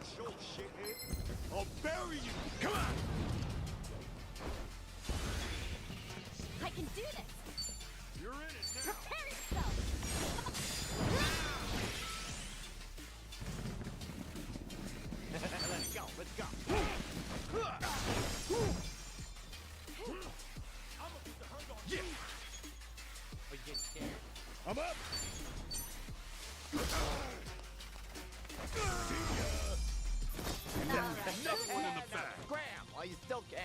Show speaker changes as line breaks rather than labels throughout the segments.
Show, shithead. I'll bury you. Come on.
I can do this!
You're in it now.
Prepare yourself!
Let's go, let's go.
I'm gonna put the hurt on
Yeah.
you.
Are you getting scared?
I'm up.
Another one in the back. Grab while you still can.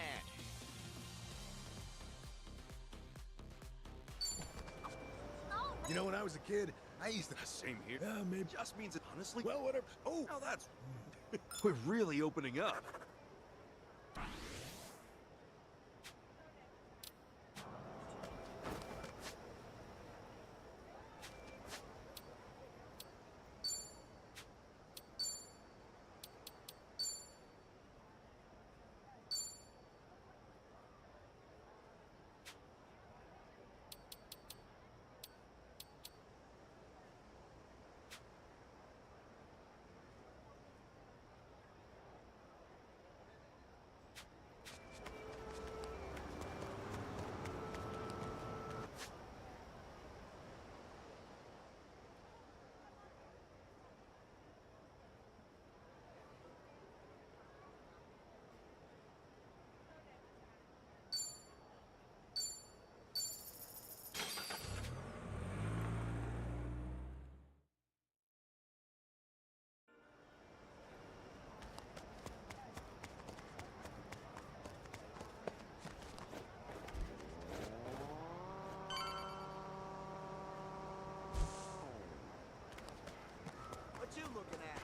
You know, when I was a kid, I used to...
Same here.
maybe...
Just means it honestly.
Well, whatever. Oh,
Now that's... We're really opening up.
What you looking at?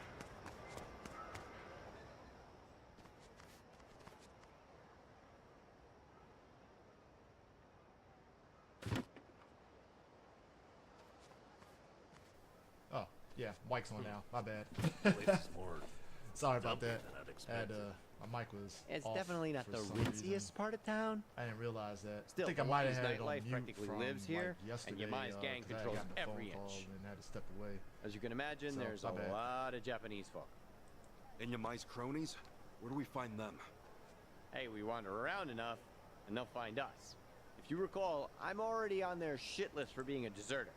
Oh, yeah, mic's on now. My bad.
It's more
Sorry about that.
than I'd
Had
expected.
my mic was
It's
off
definitely not
for
the
some
ritziest
reason.
part of town.
I didn't realize that.
Still,
I think I might have had it on
Hawaii's
mute
practically
from
lives here,
like, yesterday.
and Yamai's gang
'cause I had
controls
gotten a phone
every
call
inch.
and had to step away.
As you can imagine,
So,
there's
my
a
bad.
lot of Japanese folk.
And your mice cronies? Where do we find them?
Hey, we wander around enough, and they'll find us. If you recall, I'm already on their shit list for being a deserter.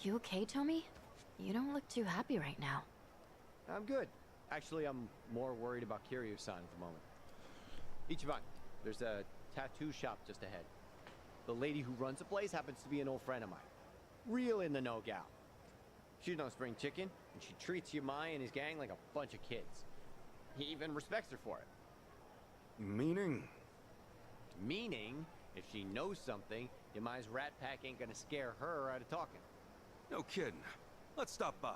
You okay, Tommy? You don't look too happy right now.
I'm good. Actually, I'm more worried about Kiryu-san at the moment. Ichiban, there's a tattoo shop just ahead. The lady who runs the place happens to be an old friend of mine. Real in the know gal. She's no spring chicken, and she treats Yamai and his gang like a bunch of kids. He even respects her for it.
Meaning?
Meaning, if she knows something, Yamai's rat pack ain't gonna scare her out of talking.
No kidding. Let's stop by.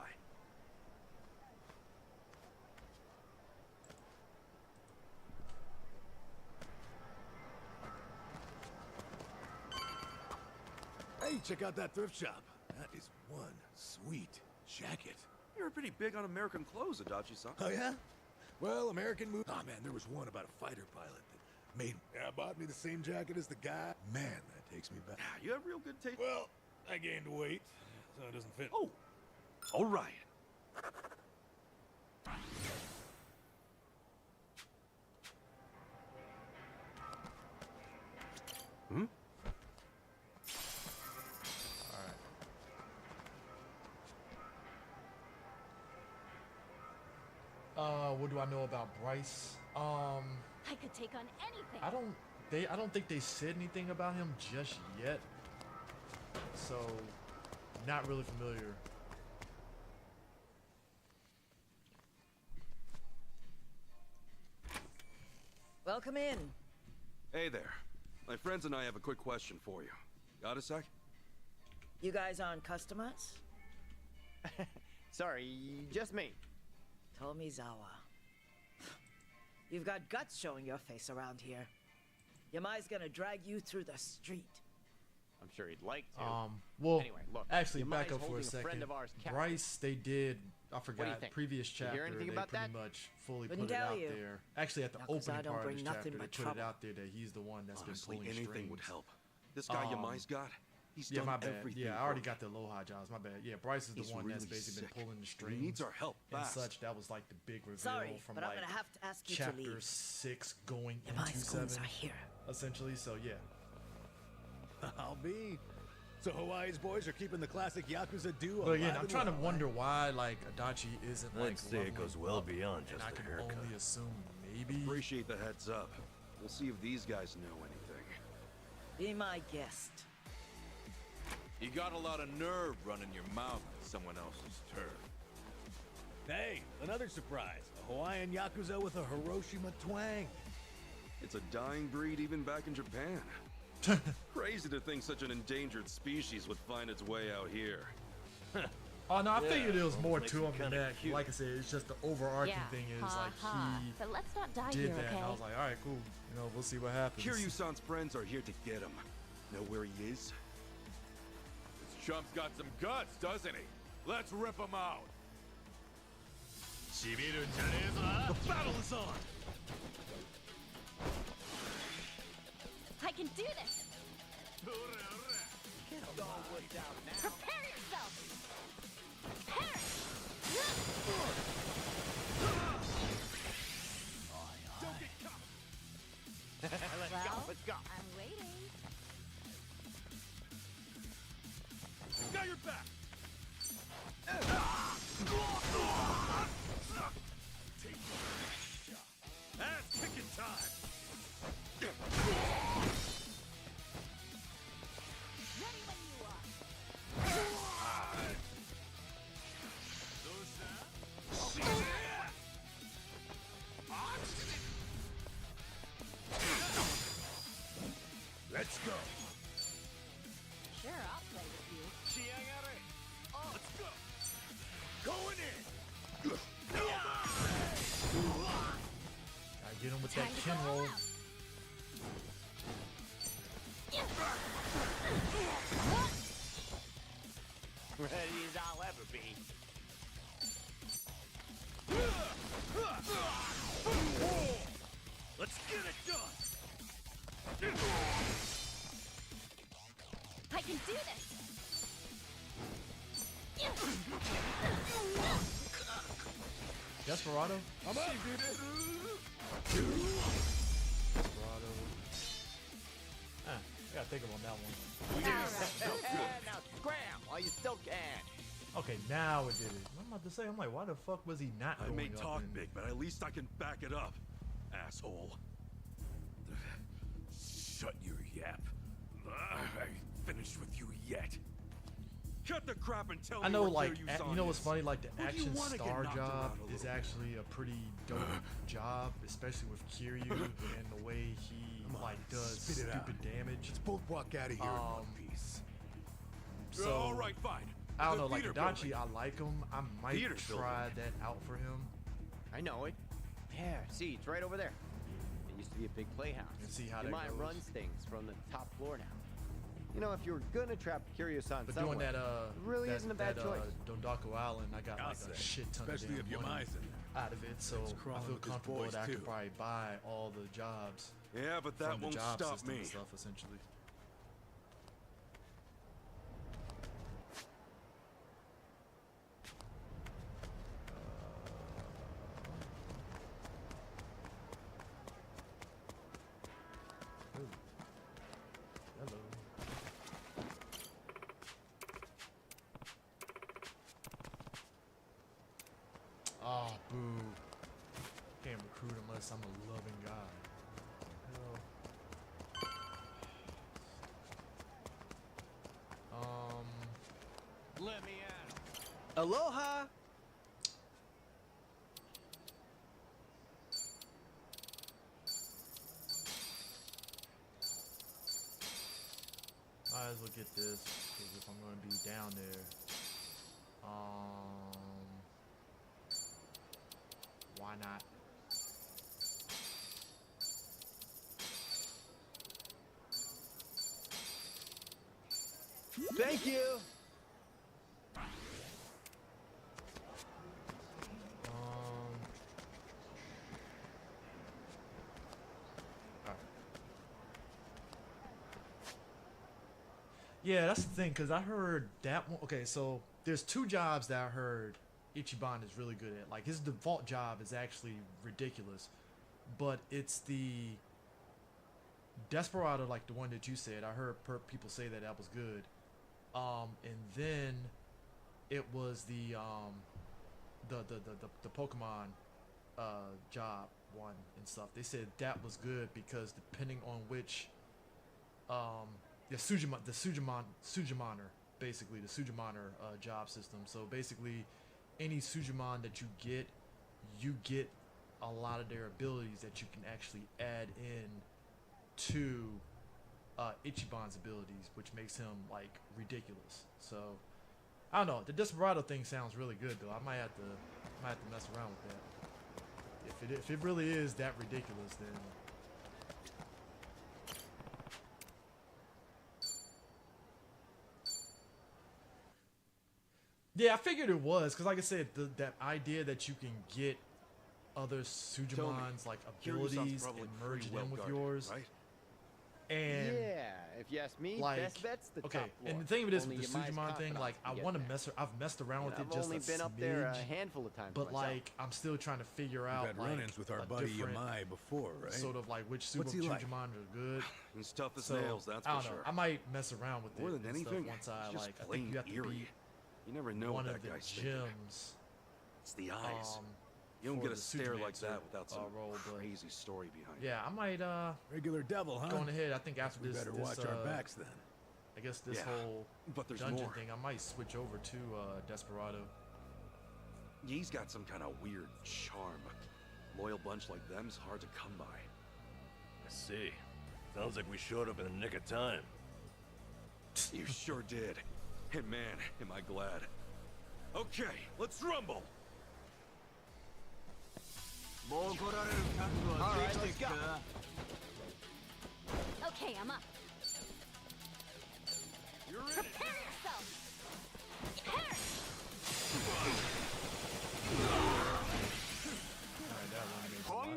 Hey, check out that thrift shop. That is one sweet jacket.
You're pretty big on American clothes, Adachi-san.
Oh, yeah? Well, American movie... Oh, man, there was one about a fighter pilot that made... bought me the same jacket as the guy. Man, that takes me back.
You have real good taste.
Well, I gained weight, so it doesn't fit.
Oh, all right. Hmm?
What do I know about Bryce?
I could take on anything.
I don't think they said anything about him just yet. So, not really familiar.
Welcome in.
Hey there. My friends and I have a quick question for you. Got a sec?
You guys aren't customers?
Sorry, just me.
Tomizawa. You've got guts showing your face around here. Yamai's gonna drag you through the street.
I'm sure he'd like to.
Well,
Anyway, look,
actually,
Yamai's
back up for
holding
a
a
second.
friend of ours captive.
Bryce, they did. I
do you
forgot.
think?
Previous
Did you hear
chapter,
anything
they
about
pretty
that?
much fully
Couldn't
put it
tell
out
you.
there. Actually, at the
No, 'cause I
opening
don't
part of
bring
this
nothing
chapter, they
but
put it
trouble.
out there that he's the one that's
Honestly,
been pulling
anything
strings.
would help. This guy Yamai's got, He's
Yeah,
done
my bad.
everything.
Yeah, I
for
already
me.
got the Aloha jobs. My bad. Yeah, Bryce is the
He's
one that's
really
basically
sick.
been pulling the
He
strings.
needs our help
and
fast.
such. That was like the big reveal
Sorry,
from
but I'm
like
gonna have to ask you to
chapter
leave.
6 going
My
into
goons
7,
are here.
essentially. So yeah.
I'll be. So Hawaii's boys are keeping the classic Yakuza duo.
But again,
alive
I'm
and
trying to
well,
wonder why like Adachi isn't like
I'd say it
leveling
goes well
up,
beyond
and
just
I
a
can
haircut.
only assume maybe.
Appreciate the heads up. We'll see if these guys know anything.
Be my guest.
You got a lot of nerve running your mouth on someone else's turf.
Hey, another surprise. A Hawaiian Yakuza with a Hiroshima twang.
It's a dying breed even back in Japan. Crazy to think such an endangered species would find its way out here.
Oh no, I figured there was
almost
more
makes
to
him
him than
kinda
that.
cute.
Like I said, it's just the overarching
Yeah,
thing is
ha,
like
ha.
he
But let's not die
did
here,
that,
okay?
and I was like, all right, cool. You know, we'll see what happens.
Kiryu-san's friends are here to get him. Know where he is?
This chump's got some guts, doesn't he? Let's rip him out.
The battle is on.
I can do this! Prepare yourself! Prepare! Well,
Let's go.
I'm waiting.
Got your back. Ass kicking time.
Ready when you are.
Let's go.
Sure, I'll play with you.
Let's go. Going in.
Gotta get him with
Time
that
to
kin
go all
roll.
out.
Ready as I'll ever be.
Let's get it done.
I can do this!
Desperado?
I'm up.
Desperado. Ah, I gotta think about that one.
Now scram while you still can.
Okay, now it did it. I'm about to say, I'm like, why the fuck was he not
I
going
may
up
talk
and-
big, but at least I can back it up, asshole.
Shut your yap. I ain't finished with you yet.
Cut the crap and tell
I
me
know,
where
like,
Kiryu-san
you know what's
is.
funny? Like, the
Or do you
action
wanna get
star
knocked
job
around a
is
little
actually a pretty dope job, especially with Kiryu and the way he, like, does
spit it out.
stupid damage.
Let's both walk out of here in one piece.
So,
All right, fine.
I don't
The
know, like,
theater
Adachi,
building.
I like him. I might
Theater
try that out for him
I know it. Yeah, see, it's right over there. It used to be a big playhouse.
and see how
Your
that
mind
goes.
runs things from the top floor now. You know, if you were gonna trap Kiryu-san
But
somewhere,
doing that,
it really
that,
isn't a bad
that,
choice.
Dondaku Island, I got
I'll
like
say,
a shit ton
especially
of
if your
damn money
mind's in there.
out of it, so
It's
I
crawling
feel
with his
comfortable
boys,
that I
too.
could probably buy all the jobs
Yeah, but that
from the
won't
job
stop
system
me.
and stuff, essentially. Ooh. Hello. Ah, boo. Can't recruit unless I'm a loving guy. Hell.
Let me out. Aloha!
Might as well get this, because if I'm going to be down there, why not?
Thank you!
Alright. Yeah, that's the thing, because I heard that one. Okay, so there's two jobs that I heard Ichiban is really good at. Like, his default job is actually ridiculous, but it's the Desperado, like the one that you said. I heard people say that was good. And then it was the Pokemon job one and stuff. They said that was good because depending on which Sujumoner, basically the Sujumoner job system. So basically, any Sujumon that you get a lot of their abilities that you can actually add in to Ichiban's abilities, which makes him like ridiculous. So I don't know. The Desperado thing sounds really good though. I might have to mess around with that. If it really is that ridiculous, then. Yeah, I figured it was, because like I said, that idea that you can get other Sujumon's like abilities and merge them with yours. Right? And
yeah, if you ask me,
like,
best bet's the
okay,
top floor.
and the thing with this with the
Only
Sujumon thing, like I want to I've messed around with it just
I've only been up there a handful of times.
But like, I'm still trying to figure out
had
like
run-ins with our buddy Yamai before, right?
Sort of like which Sujumon are good.
He's tough as
So,
nails, that's
I
for
don't know.
sure.
I might mess around with
More
it
than
and stuff
anything,
once I
it's just
like. I
plain
think you have to
eerie.
beat
You never know
one
what
of
that
the
guy's thinking.
gyms.
It's the eyes. You don't
for
get a
the
stare like
Sujumancer,
that without some
role, but
crazy story behind it.
yeah, I might
Regular devil, huh?
going ahead. I think after
We
this,
better
this
watch our backs then.
I guess this
Yeah,
whole
but there's
dungeon
more.
thing, I might switch over to Desperado.
He's got some kind of weird charm. Loyal bunch like them's hard to come by.
I see. Sounds like we showed up in the nick of time.
You sure did. And man, am I glad. Okay, let's rumble.
Alright, let's go.
Okay, I'm up.
You're in it.
Prepare yourself. Here.
Alright, that one makes a lot.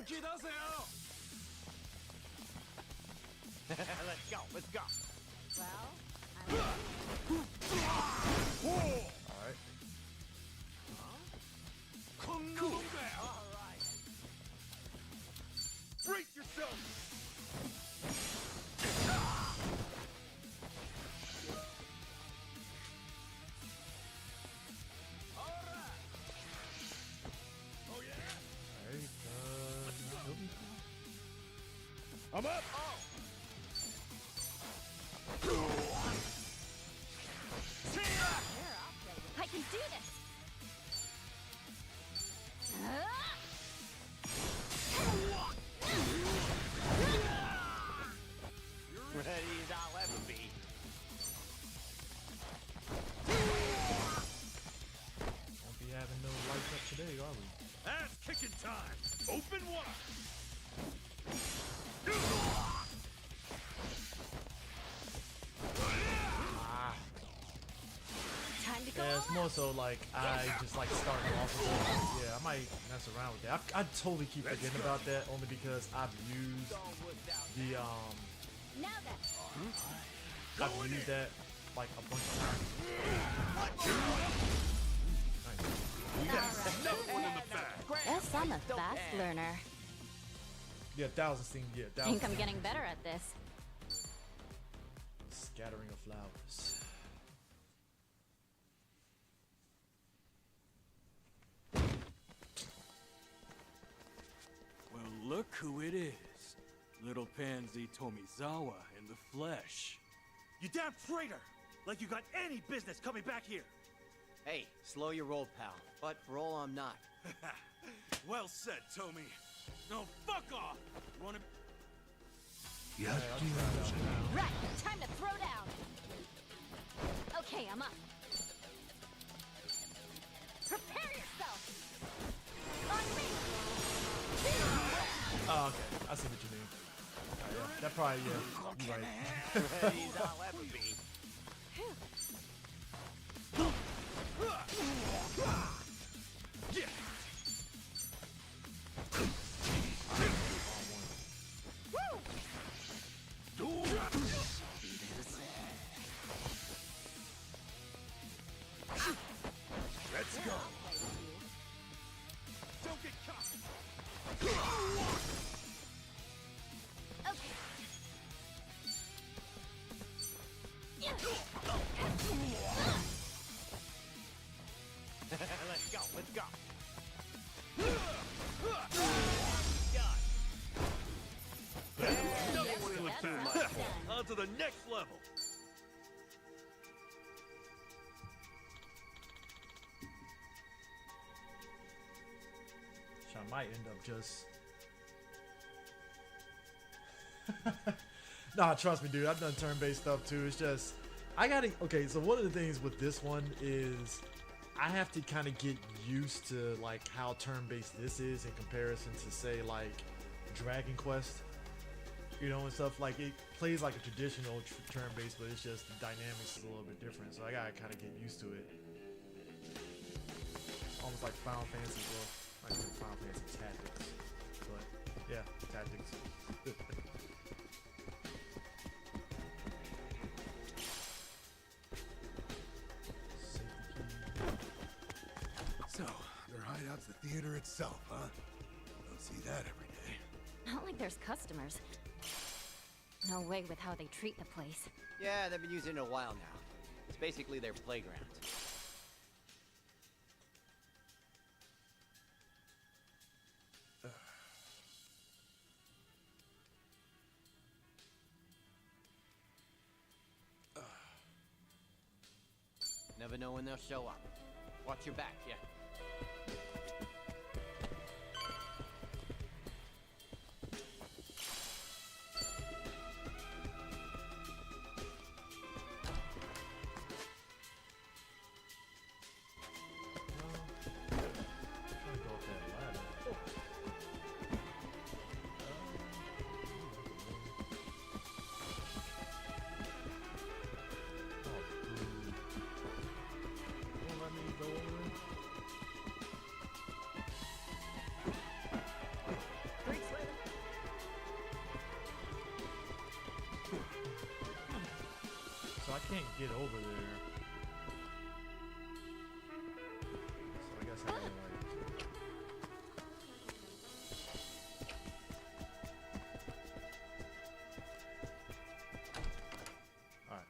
Let's go. Let's go.
Well,
Alright.
Cool. Brace yourself.
Alright, he'll be fine.
I'm up!
I can do this.
Ready as I'll ever be.
Won't be having no lights up today, are we?
Ass kicking time. Open wide.
Time to go.
Yeah, it's more so like I just like starting off with it. Yeah, I might mess around with that. I totally keep forgetting about that only because I've used the
Now then.
I've used that like a bunch of times.
Guess I'm a fast learner.
Yeah, thousands thing. Yeah,
Think
thousands.
I'm getting better at this.
Scattering of flowers.
Well, look who it is. Little Pansy Tomizawa in the flesh.
You damn traitor! Like you got any business coming back here!
Hey, slow your roll, pal. But for all I'm not.
Well said, Tommy. No, fuck off. You wanna...
Right, time to throw down. Okay, I'm up. Prepare yourself. On me.
Oh, okay. I see what you mean. Yeah, that probably, yeah, you're right.
Ready as I'll ever be.
Let's go.
Don't get caught.
Okay.
Let's go. Let's go.
On to the next level.
Which I might end up just. Nah, trust me, dude. I've done turn-based stuff too. It's just I gotta. Okay, so one of the things with this one is I have to kind of get used to like how turn-based this is in comparison to say like Dragon Quest, you know, and stuff. Like it plays like a traditional turn-based, but it's just the dynamics is a little bit different. So I gotta kind of get used to it. Almost like Final Fantasy, well, like Final Fantasy Tactics, but yeah, Tactics.
So, their hideout's the theater itself, huh? Don't see that every day.
Not like there's customers. No way with how they treat the place.
Yeah, they've been using it a while now. It's basically their playground. Never know when they'll show up. Watch your back, yeah.
So I can't get over there. So I guess I gotta like. Alright.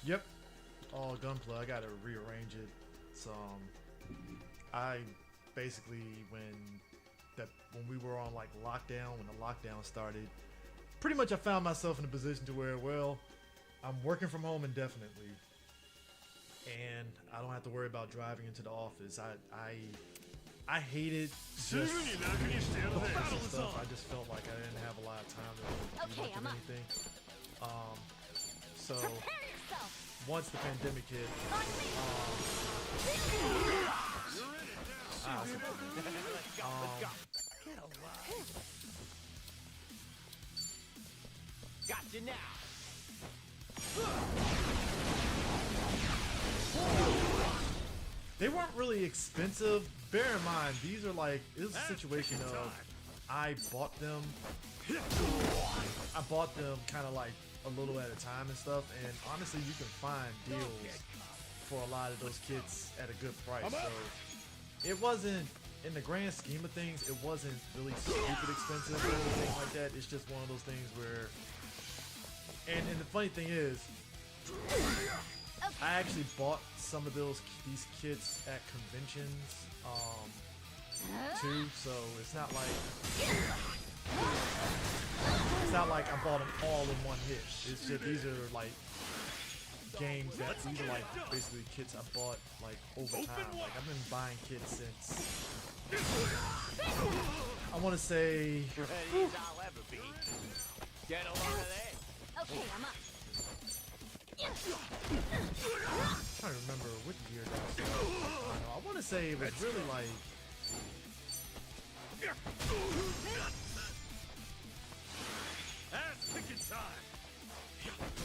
Yep. All gunplay. I gotta rearrange it. So I basically when we were on like lockdown, when the lockdown started, pretty much I found myself in a position to where, well, I'm working from home indefinitely, and I don't have to worry about driving into the office. I hated just the battle and stuff. I just felt like I didn't have a lot of time to really do much of anything. So once the pandemic hit,
Gotcha now.
they weren't really expensive. Bear in mind, these are like, this is a situation of I bought them kind of like a little at a time and stuff, and honestly you can find deals for a lot of those kits at a good price. So it wasn't, in the grand scheme of things, it wasn't really stupid expensive or anything like that. It's just one of those things where, and the funny thing is, I actually bought some of these kits at conventions too, so it's not like I bought them all in one hit. It's just, these are like games that, these are like basically kits I bought like over time. Like I've been buying kits since, I want to say,
Ready as I'll ever be. Get a load of this.
Okay, I'm up.
I'm trying to remember what year that was. I want to say it was really like,
Thickens time.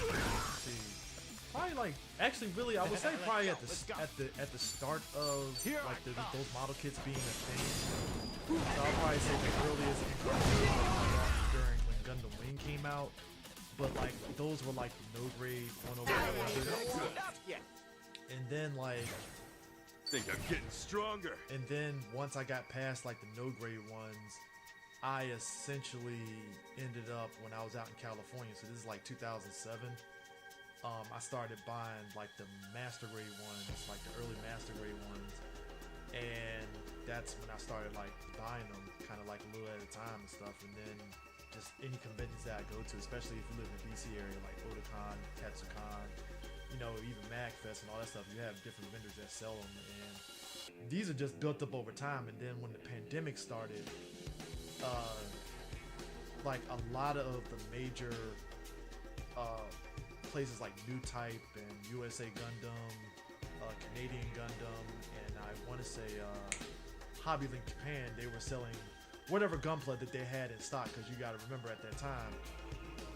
let's see, probably like, actually really I would say probably at the start of like those model kits being a thing. So I'll probably probably say the earliest incarnation I got during when Gundam Wing came out, but like those were like no grade 101. And then like,
Think I'm getting stronger.
and then once I got past like the no grade ones, I essentially ended up when I was out in California. So this is like 2007. I started buying like the master grade ones, like the early master grade ones, and that's when I started like buying them kind of like a little at a time and stuff. And then just any conventions that I go to, especially if you live in the DC area, like Otakon, Katsucon, you know, even MagFest and all that stuff, you have different vendors that sell them, and these are just built up over time. And then when the pandemic started, like a lot of the major places like New Type and USA Gundam, Canadian Gundam, and I want to say Hobby Link Japan, they were selling whatever Gunpla that they had in stock, because you got to remember at that time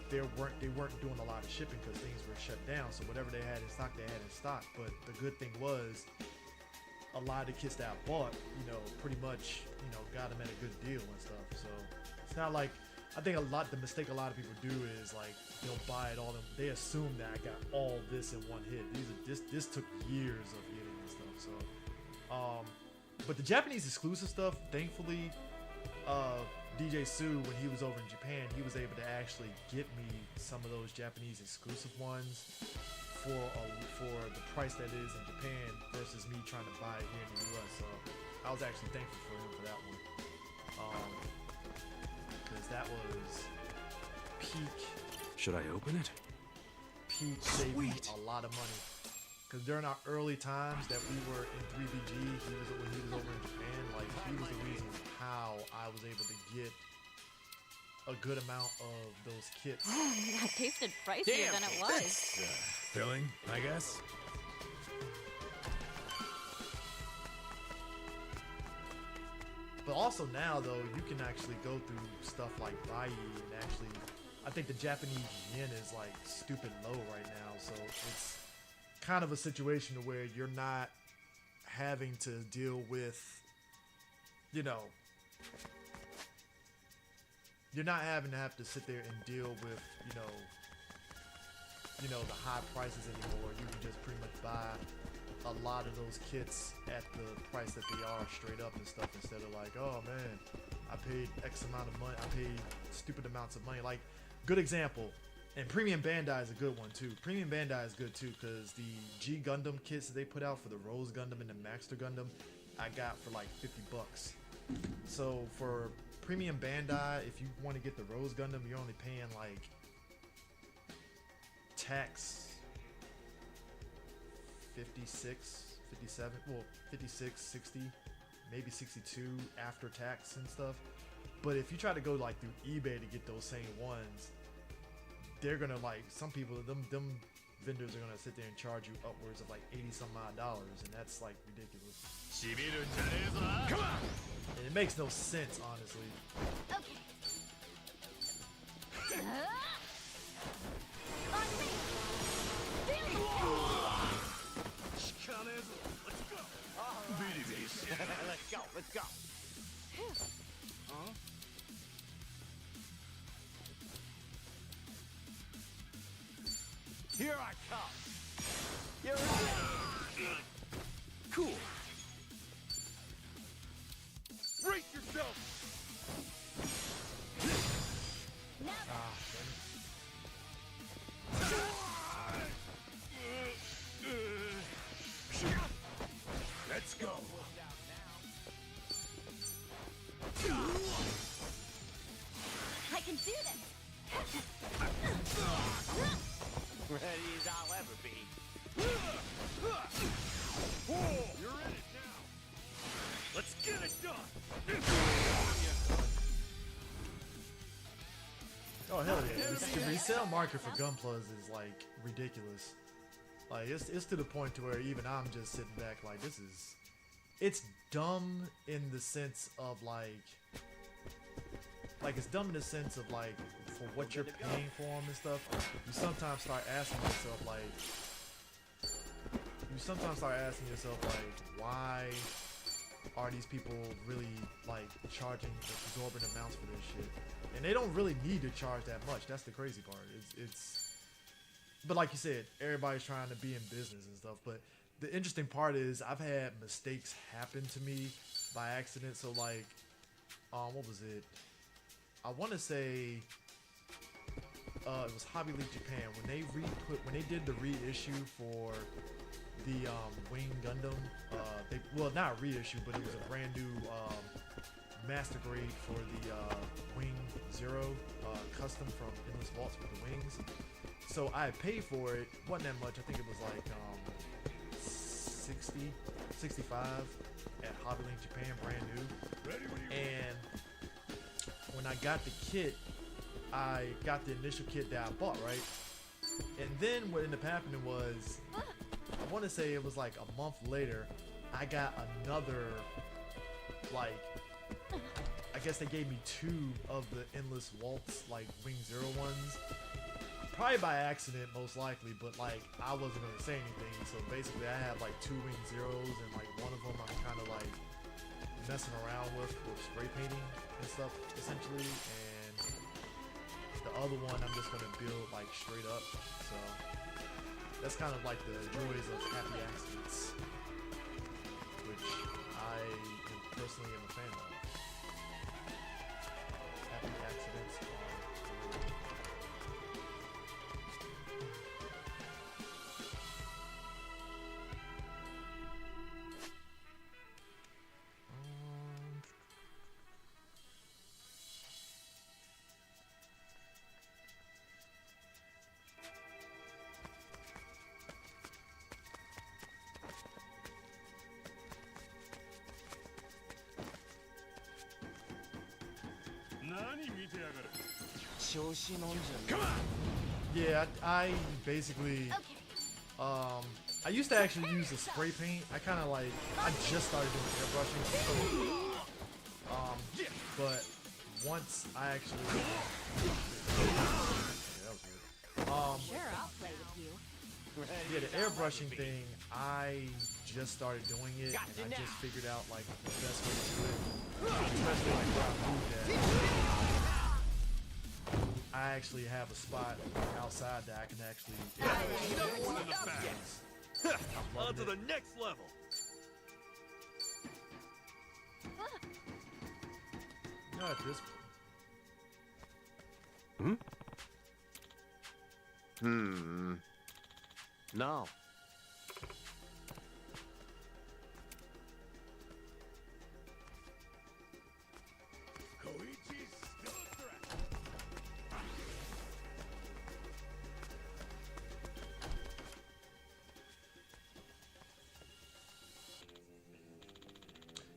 they weren't doing a lot of shipping because things were shut down. So whatever they had in stock, they had in stock. But the good thing was a lot of the kits that I bought, you know, pretty much, you know, got them at a good deal and stuff. So it's not like, I think the mistake a lot of people do is like they'll buy it all. They assume that I got all this in one hit. This took years of getting and stuff. So, but the Japanese exclusive stuff, thankfully, DJ Sue, when he was over in Japan, he was able to actually get me some of those Japanese exclusive ones for the price that is in Japan versus me trying to buy it here in the US. So I was actually thankful for him for that one. Because that was peak.
Should I open it?
Peak saving a lot of money. Because during our early times that we were in 3BG, when he was over in Japan, like he was the reason how I was able to get a good amount of those kits.
That tasted pricier than it was.
Filling, I guess.
But also now, though, you can actually go through stuff like Bai and actually, I think the Japanese yen is like stupid low right now, so it's kind of a situation where you're not having to deal with, you know, you're not having to sit there and deal with, you know, the high prices anymore. You can just pretty much buy a lot of those kits at the price that they are straight up and stuff, instead of like, oh man, I paid X amount of money, I paid stupid amounts of money. Like, good example, and Premium Bandai is a good one too. Premium Bandai is good too because the G Gundam kits that they put out for the Rose Gundam and the Maxter Gundam, I got for like $50. So for Premium Bandai, if you want to get the Rose Gundam, you're only paying like tax 56, 57, well 56, 60, maybe 62 after tax and stuff. But if you try to go like through eBay to get those same ones, they're gonna, like, some people, them vendors are gonna sit there and charge you upwards of like 80 some odd dollars, and that's like ridiculous.
Come on!
And it makes no sense, honestly.
Okay. On me. Feel it.
Let's go. Here I come. You're right.
Cool. Brace yourself.
Now
Let's go.
I can do this.
Ready as I'll ever be.
You're in it now. Let's get it done.
Oh hell yeah! The resale market for Gunplas is like ridiculous. Like it's to the point to where even I'm just sitting back like, it's dumb in the sense of like it's dumb in the sense of like, for what you're paying for them and stuff. You sometimes start asking yourself like, why are these people really like charging exorbitant amounts for this shit? And they don't really need to charge that much. That's the crazy part. But like you said, everybody's trying to be in business and stuff. But the interesting part is I've had mistakes happen to me by accident. So like, what was it? I want to say it was Hobby League Japan when they did the reissue for the Wing Gundam. Well, not a reissue, but it was a brand new master grade for the Wing Zero custom from Endless Waltz with the wings. So I paid for it. Wasn't that much. I think it was like 60, 65 at Hobby League Japan, brand new. And when I got the kit, I got the initial kit that I bought, right? And then what ended up happening was, I want to say it was like a month later, I got another, like, I guess they gave me 2 of the Endless Waltz, like, Wing Zero ones. Probably by accident, most likely, but, like, I wasn't going to say anything. So basically, I had, like, 2 Wing Zeros, and, like, one of them I'm kind of, like, messing around with spray painting and stuff, essentially. And the other one I'm just going to build, like, straight up. So that's kind of like the joys of happy accidents, which I personally am a fan of. Happy accidents are great.
Come on!
Yeah, I basically, I used to actually use the spray paint. I kind of like, I just started doing airbrushing. But once I actually,
Sure, I'll play with you.
yeah, the airbrushing thing, I just started doing it, and I just figured out like the best way to do it, especially like where I moved at. I actually have a spot outside that I can actually.
One of the facts. On to the next level.
Not at this point.
No.
Koichi's still a threat.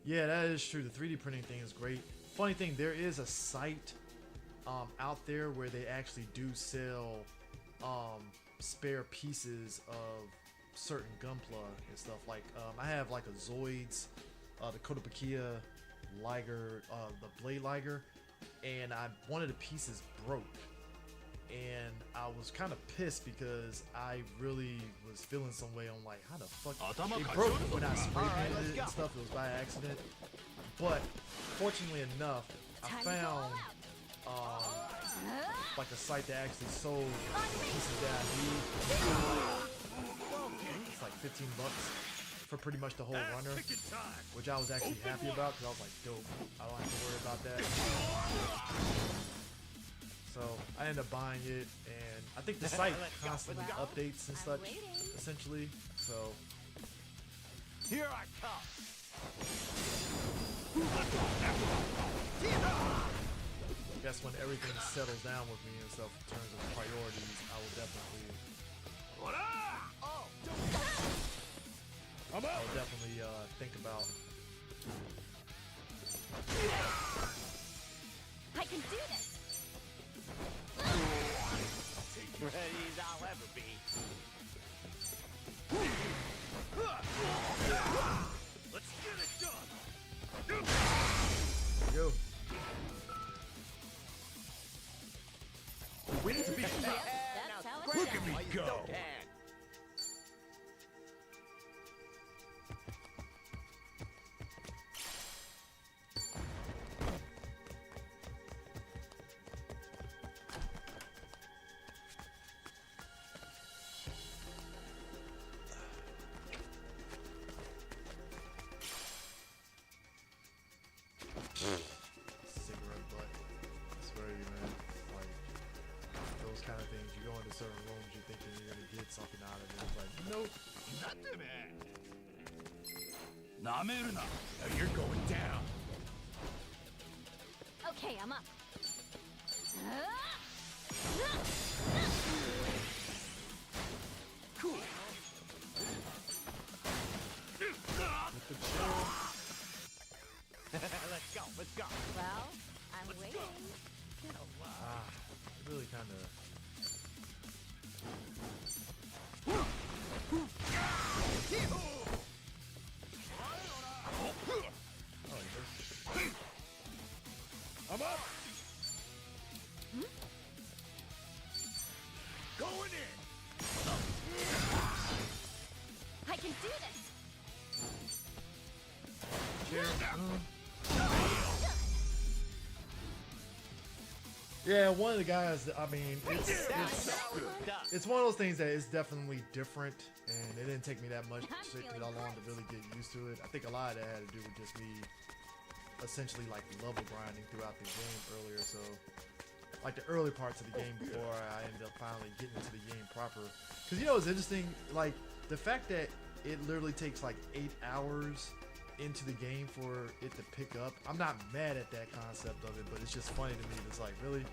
Yeah, that is true. The 3D printing thing is great. Funny thing, there is a site out there where they actually do sell spare pieces of certain Gunpla and stuff. Like I have like a Zoids, the Kotobukiya Liger, the Blade Liger, and one of the pieces broke. And I was kind of pissed because I really was feeling some way. I'm like, how the fuck? It broke when I spray painted it and stuff. It was by accident. But fortunately enough, I found like a site that actually sold pieces that I need. It's like $15 for pretty much the whole runner, which I was actually happy about because I was like, dope, I don't have to worry about that. So I ended up buying it, and I think the site constantly updates and such, essentially. So
Here I come.
I guess when everything settles down with me and stuff in terms of priorities, I will definitely, think about.
I can do this.
Ready as I'll ever be. Let's get it done.
Yo.
We need to be fast.
That's how it
Look at me go.
go into certain rooms, you're thinking you're gonna get something out of it. It's like, nope.
You're going down.
Okay, I'm up.
Cool.
Let's go. Let's go.
Well, I'm waiting.
Ah, it really kind of.
I'm up.
Going in.
I can do this.
Yeah, one of the guys. I mean, it's one of those things that is definitely different, and it didn't take me that much, take me that long to really get used to it. I think a lot of that had to do with just me, essentially like level grinding throughout the game earlier. So, like the early parts of the game before I ended up finally getting into the game proper. Because you know, it's interesting, like the fact that it literally takes like 8 hours into the game for it to pick up. I'm not mad at that concept of it, but it's just funny to me. It's like, really,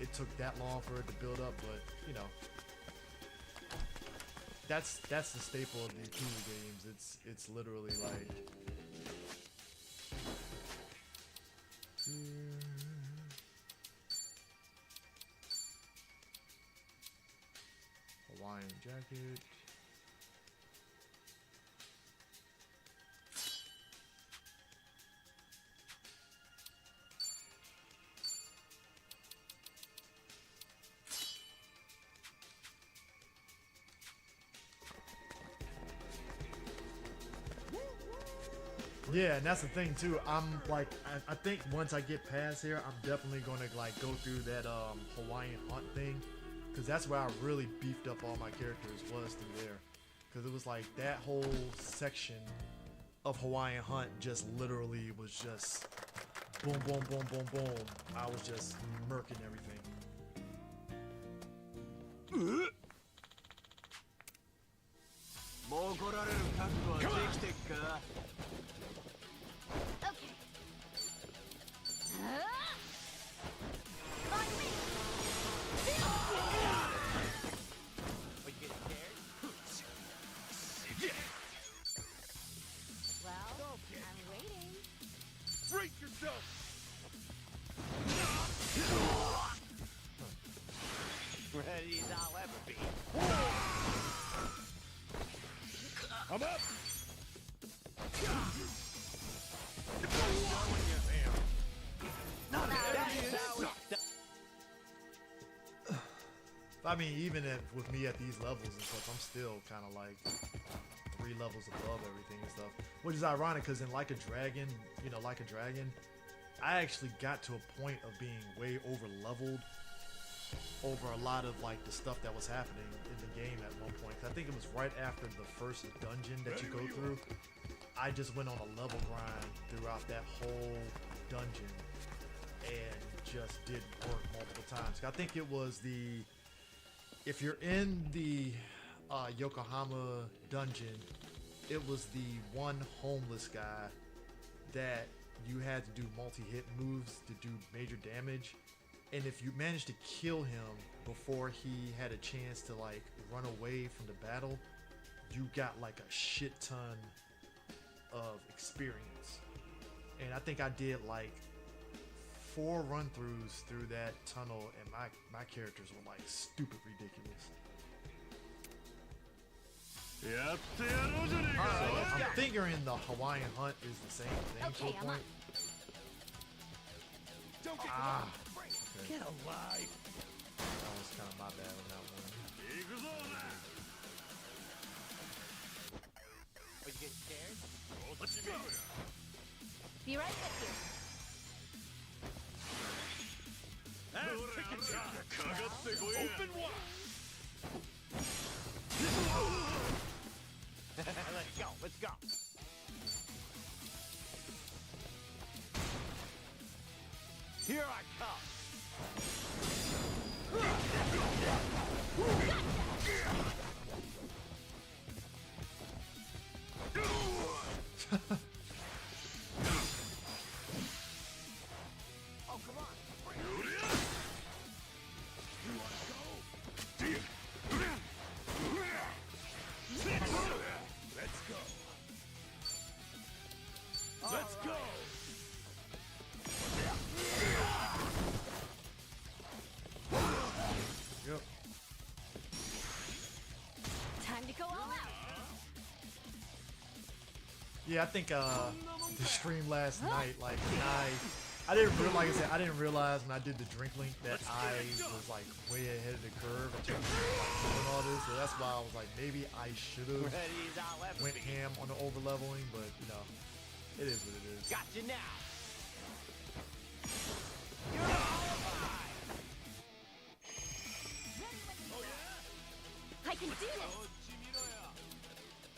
it took that long for it to build up, but you know, that's the staple of the Yakuza games. It's literally like Hawaiian jacket. Yeah, and that's the thing too. I'm like, I think once I get past here, I'm definitely gonna like go through that Hawaiian hunt thing, because that's where I really beefed up all my characters was through there, because it was like that whole section of Hawaiian hunt just literally was just boom, boom, boom, boom, boom. I was just murking everything.
Okay. On me.
Are you getting scared?
Well, I'm waiting.
Brace yourself.
Ready as I'll ever be.
I'm up.
I mean, even with me at these levels and stuff, I'm still kind of like 3 levels above everything and stuff. Which is ironic, because in Like a Dragon, you know, Like a Dragon, I actually got to a point of being way over leveled over a lot of like the stuff that was happening in the game at one point. 'Cause I think it was right after the first dungeon that you go through. I just went on a level grind throughout that whole dungeon and just did work multiple times. I think it was if you're in the Yokohama dungeon, it was the one homeless guy that you had to do multi-hit moves to do major damage, and if you managed to kill him before he had a chance to like run away from the battle, you got like a shit ton of experience. And I think I did like 4 run-throughs through that tunnel, and my characters were like stupid ridiculous. So I'm figuring the Hawaiian hunt is the same thing to a
Okay, I'm
point.
up.
Don't get
Ah,
Get alive.
that was kind of my bad on that one.
Are you getting scared?
Be right with you.
Thickens. Open wide.
Let's go. Let's go. Here I come. Oh, come on.
Let's go. Let's go.
Yep.
Time to go all out.
Yeah, I think the stream last night, like I didn't realize, like I said, I didn't realize when I did the drink link that I was like way ahead of the curve in terms of like doing all this. So that's why I was like, maybe I should have went ham on the over leveling, but you know, it is what it is.
Gotcha now. You're alive.
I can do this.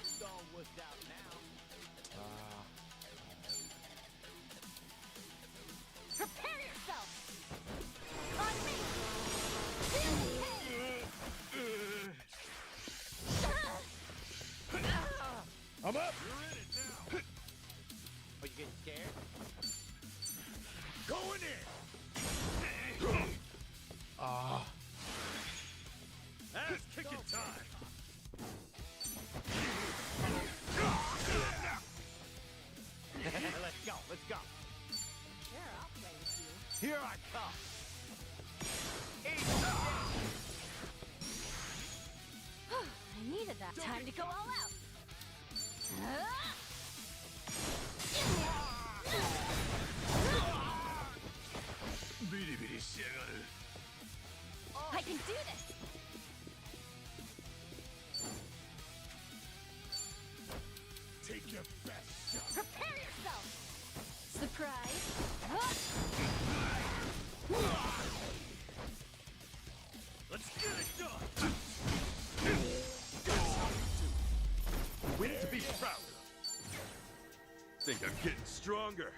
It's all wussed out now.
Prepare yourself. On me. Feel the pain.
I'm up. You're in it now.
Are you getting scared?
Going in. Ass kicking time.
Let's go. Let's go.
Sure, I'll play with you.
Here I come.
I needed that. Time to go all out. I can do this.
Take your best shot.
Prepare yourself. Surprise.
Let's get it done.
Win to be proud of. Think I'm getting stronger.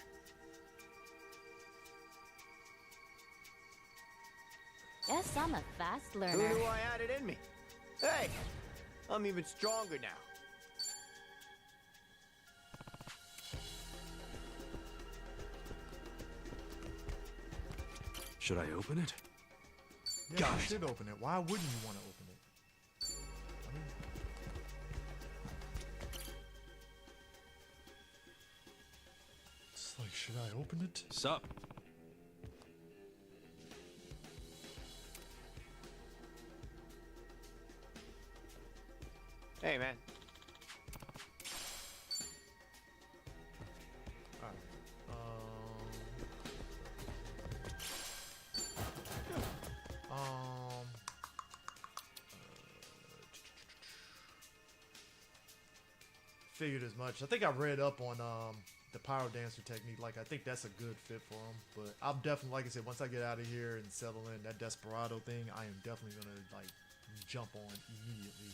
Guess I'm a fast
Who
learner.
knew I had it in me? Hey, I'm even stronger now.
Should I open it?
Yeah,
Got
you
it.
should open it. Why wouldn't you want to open it? I mean, it's like, should I open it?
Sup?
Hey, man.
Alright. Figured as much. I think I read up on the pyro dancer technique. Like, I think that's a good fit for him. But I'm definitely, like I said, once I get out of here and settle in that desperado thing, I am definitely gonna like jump on immediately.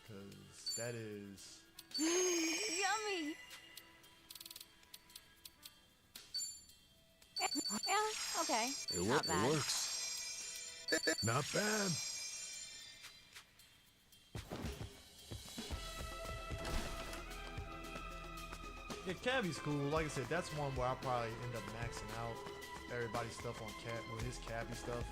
Cause that is
Yummy. Yeah, okay. Not bad.
works.
Not bad.
yeah, Cabby's cool. Like I said, that's one where I'll probably end up maxing out everybody's stuff on his Cabby stuff.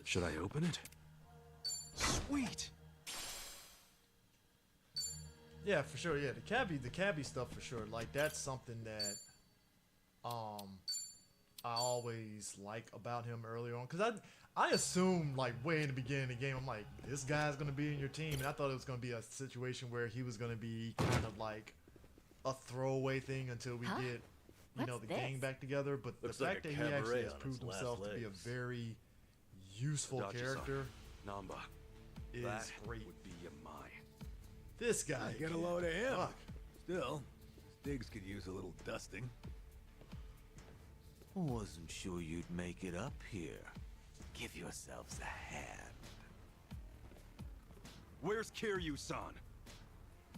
Should I open it? Sweet.
Yeah, for sure. Yeah, the cabbie stuff for sure. Like that's something that I always like about him earlier on, because I assumed like way in the beginning of the game, I'm like, this guy's gonna be in your team, and I thought it was gonna be a situation where he was gonna be kind of like a throwaway thing until we get you know the gang back together. But
Looks
the
like
fact
a
that he actually
cabaret
has
on
proved
its last
himself to be a
legs.
very useful character
Namba.
is
That
great.
would be mine.
This guy,
Get a load of him.
Fuck.
Still, Stiggs could use a little dusting.
Wasn't sure you'd make it up here. Give yourselves a hand.
Where's Kiryu-san?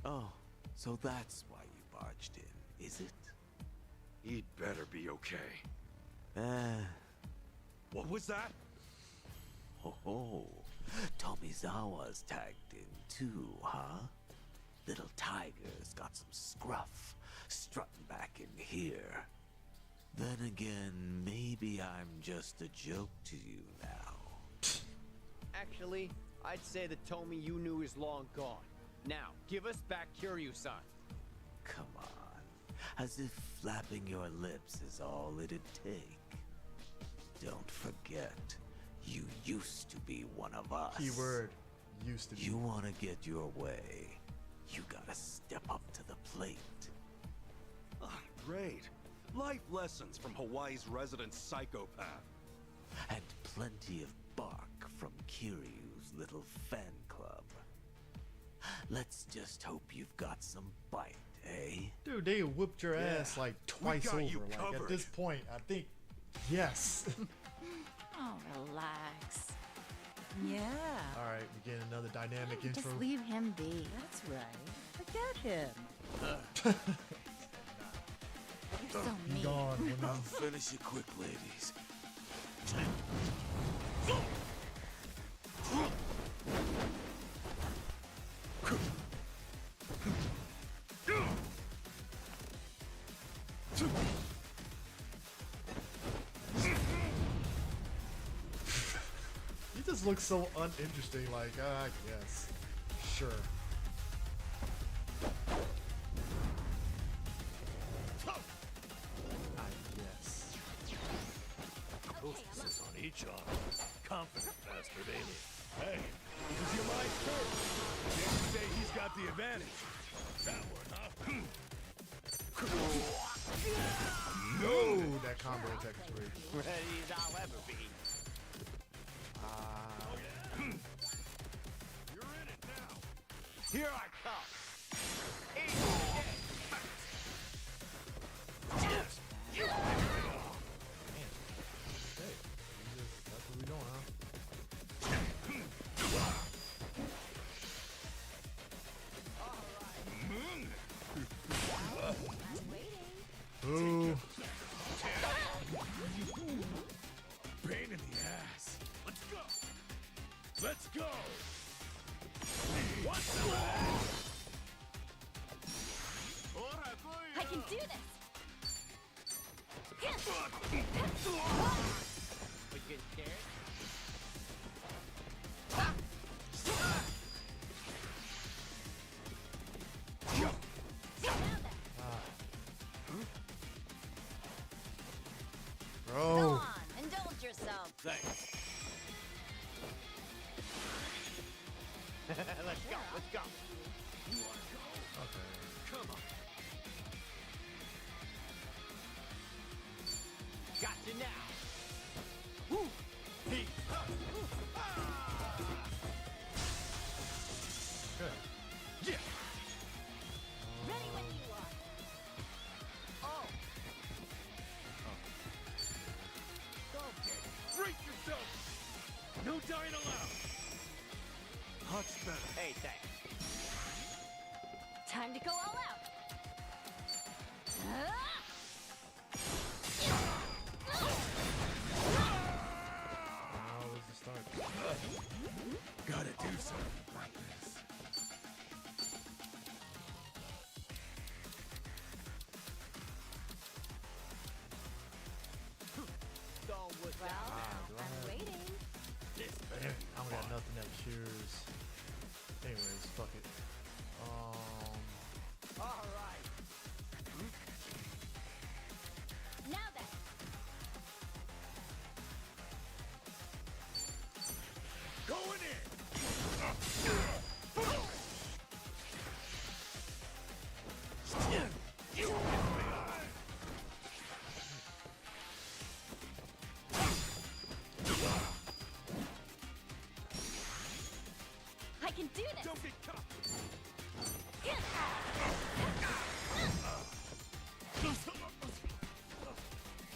Oh, so that's why you barged in, is it?
He'd better be okay. What was that?
Ho. Tomizawa's tagged in too, huh? Little tiger's got some scruff, strutting back in here. Then again, maybe I'm just a joke to you now.
Actually, I'd say the Tomy you knew is long gone. Now, give us back Kiryu-san.
Come on, as if flapping your lips is all it'd take. Don't forget, you used to be one of us.
Keyword used to be.
You want to get your way, you gotta step up to the plate.
Ah, great. Life lessons from Hawaii's resident psychopath.
And plenty of bark from Kiryu's little fan club. Let's just hope you've got some bite, eh?
Dude, they whooped your ass like twice
got
over.
you
Like at
covered.
this point, I think yes.
Oh, relax.
Yeah.
All right, we get another dynamic intro.
Just leave him be.
That's right. Forget him.
You're so
Be
mean.
gone. woman.
I'll finish it quick, ladies.
He just looks so uninteresting. Like, I guess, sure. I guess.
Hostesses on each arm. Confident bastard, ain't he?
Hey, this is your mind first. Didn't say he's got the advantage.
That one, huh?
No, that combo attack is great.
Ready as I'll ever be.
You're in it now.
Here I come.
Hey, that's what we doing, huh? Ooh.
Pain in the ass.
Let's go. Let's go.
I can do this.
We get scared?
Go
Bro.
on, indulge yourself.
Thanks.
Let's go, let's go.
Okay.
Come on.
Gotcha now.
Woo. He.
Good.
Yeah.
Ready when you are.
Oh,
Brace yourself. No dying allowed. Much better.
hey, thanks.
Time to go all out.
Now is the start.
Gotta do something about this.
Don't look
Well,
out.
I'm waiting.
This
Damn
better
it,
be
I don't got
fun.
nothing that cures. Anyways, fuck it.
All right.
Now then. do this.
Don't get caught.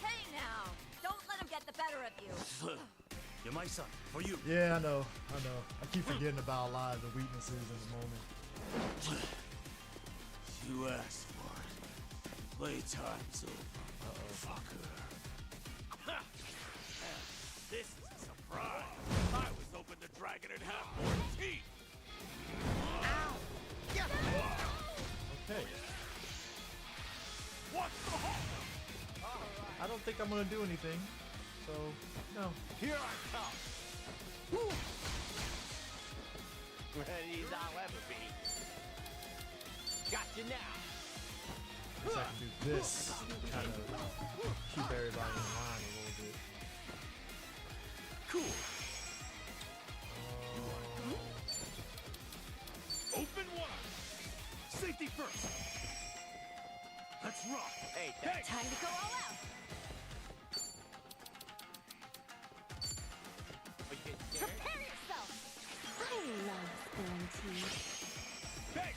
Hey now, don't let him get the better of you.
You're my son. For you.
Yeah, I know. I keep forgetting about a lot of the weaknesses in the moment.
You asked for it. Playtime's over, fucker.
This is a surprise. I was hoping the dragon would have more teeth.
Okay.
What's the hold?
I don't think I'm gonna do anything. So, no.
Here I come. Ready as I'll ever be. Got you now.
Guess I can do this. Kind of keep everybody in line a little bit.
Cool. Open wide. Safety first. Let's rock.
Hey,
Time to go all out.
Are you getting scared?
Prepare yourself.
I love spilling tea.
Hey.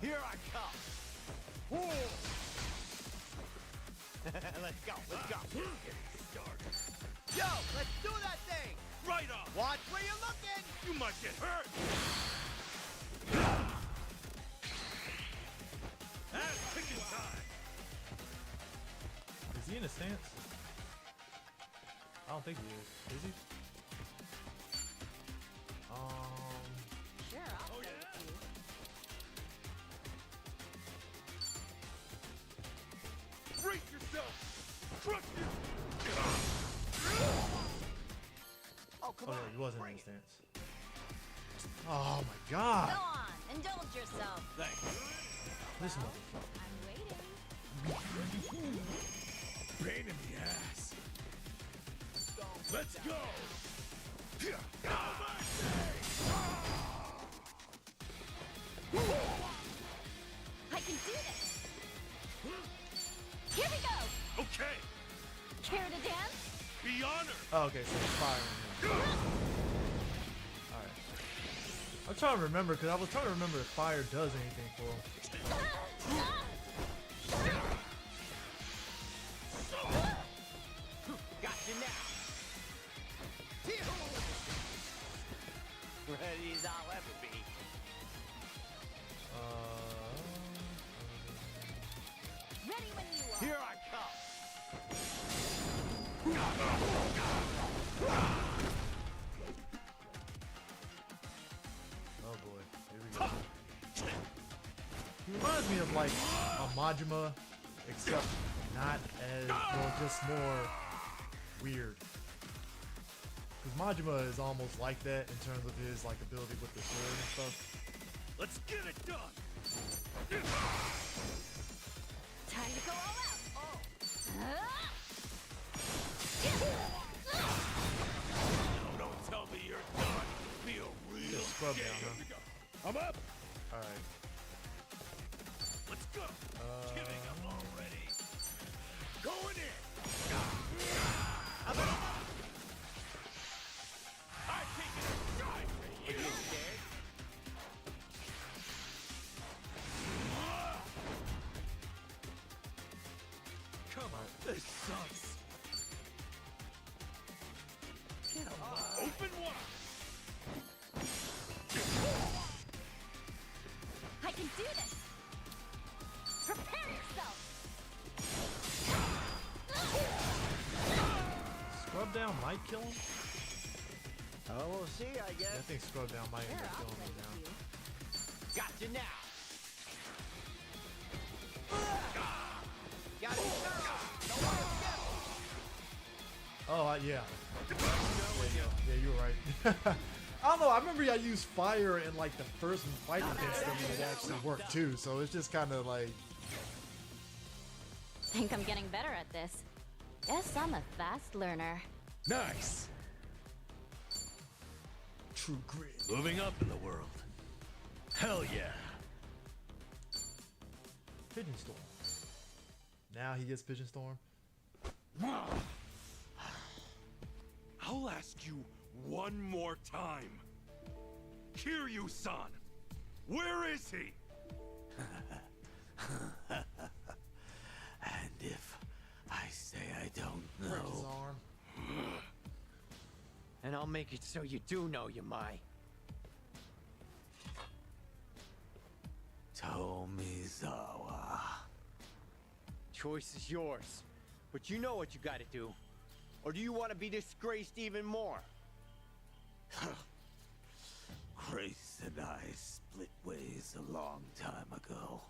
Here I come. Whoa. Let's go. Yo, let's do that thing.
Right on.
Watch where you're looking.
You might get hurt. That's kicking time.
Is he in a stance? I don't think he is. Is he?
Sure, I'll
Oh,
play
yeah?
with you.
Brace yourself. Trust you.
Oh, come
Oh,
on.
no, he wasn't in
Bring
a
it.
stance. Oh my god.
Go on, indulge yourself.
Thanks.
This motherfucker.
I'm waiting.
Pain in the ass.
Let's go.
I can do this. Here we go.
Okay.
Care to dance?
Be honored.
Oh, okay, so he's firing him. Alright. I'm trying to remember, because I was trying to remember if fire does anything for him.
Got you now. Ready as I'll ever be.
Ready when you are.
Here I come.
Oh boy, here we go. He reminds me of like a Majima, except not as, well, just more weird. Because Majima is almost like that in terms of his like ability with the sword and stuff.
Let's get it done.
Time to go all out.
No, don't tell me you're done. Feel real.
Just scrub down, huh?
I'm up.
Alright.
Let's go. Kidding, I'm already going in. I take it a stride for
Are you
you.
scared?
Come on, this sucks. Open wide.
I can do this. Prepare yourself.
Scrub down might kill him?
Oh, we'll see, I
I
guess.
think scrub down might end
Sure,
up
I'll
killing
play
him
with
down.
you.
Got you now. Got it. Don't worry,
Oh, yeah. Yeah, you were right. I don't know, I remember I used fire in like the first fighting system and it actually worked too, so it's just kind of like...
Think I'm getting better at this. Guess I'm a fast learner.
Nice.
True grit.
Moving up in the world. Hell yeah.
Pigeon Storm. Now he gets Pigeon Storm.
I'll ask you one more time. Kiryu-san, where is he?
And if I say I don't
Break his
know,
arm.
And I'll make it so you do know, Yamai.
Tomizawa.
Choice is yours. But you know what you gotta do. Or do you want to be disgraced even more?
Grace and I split ways a long time ago.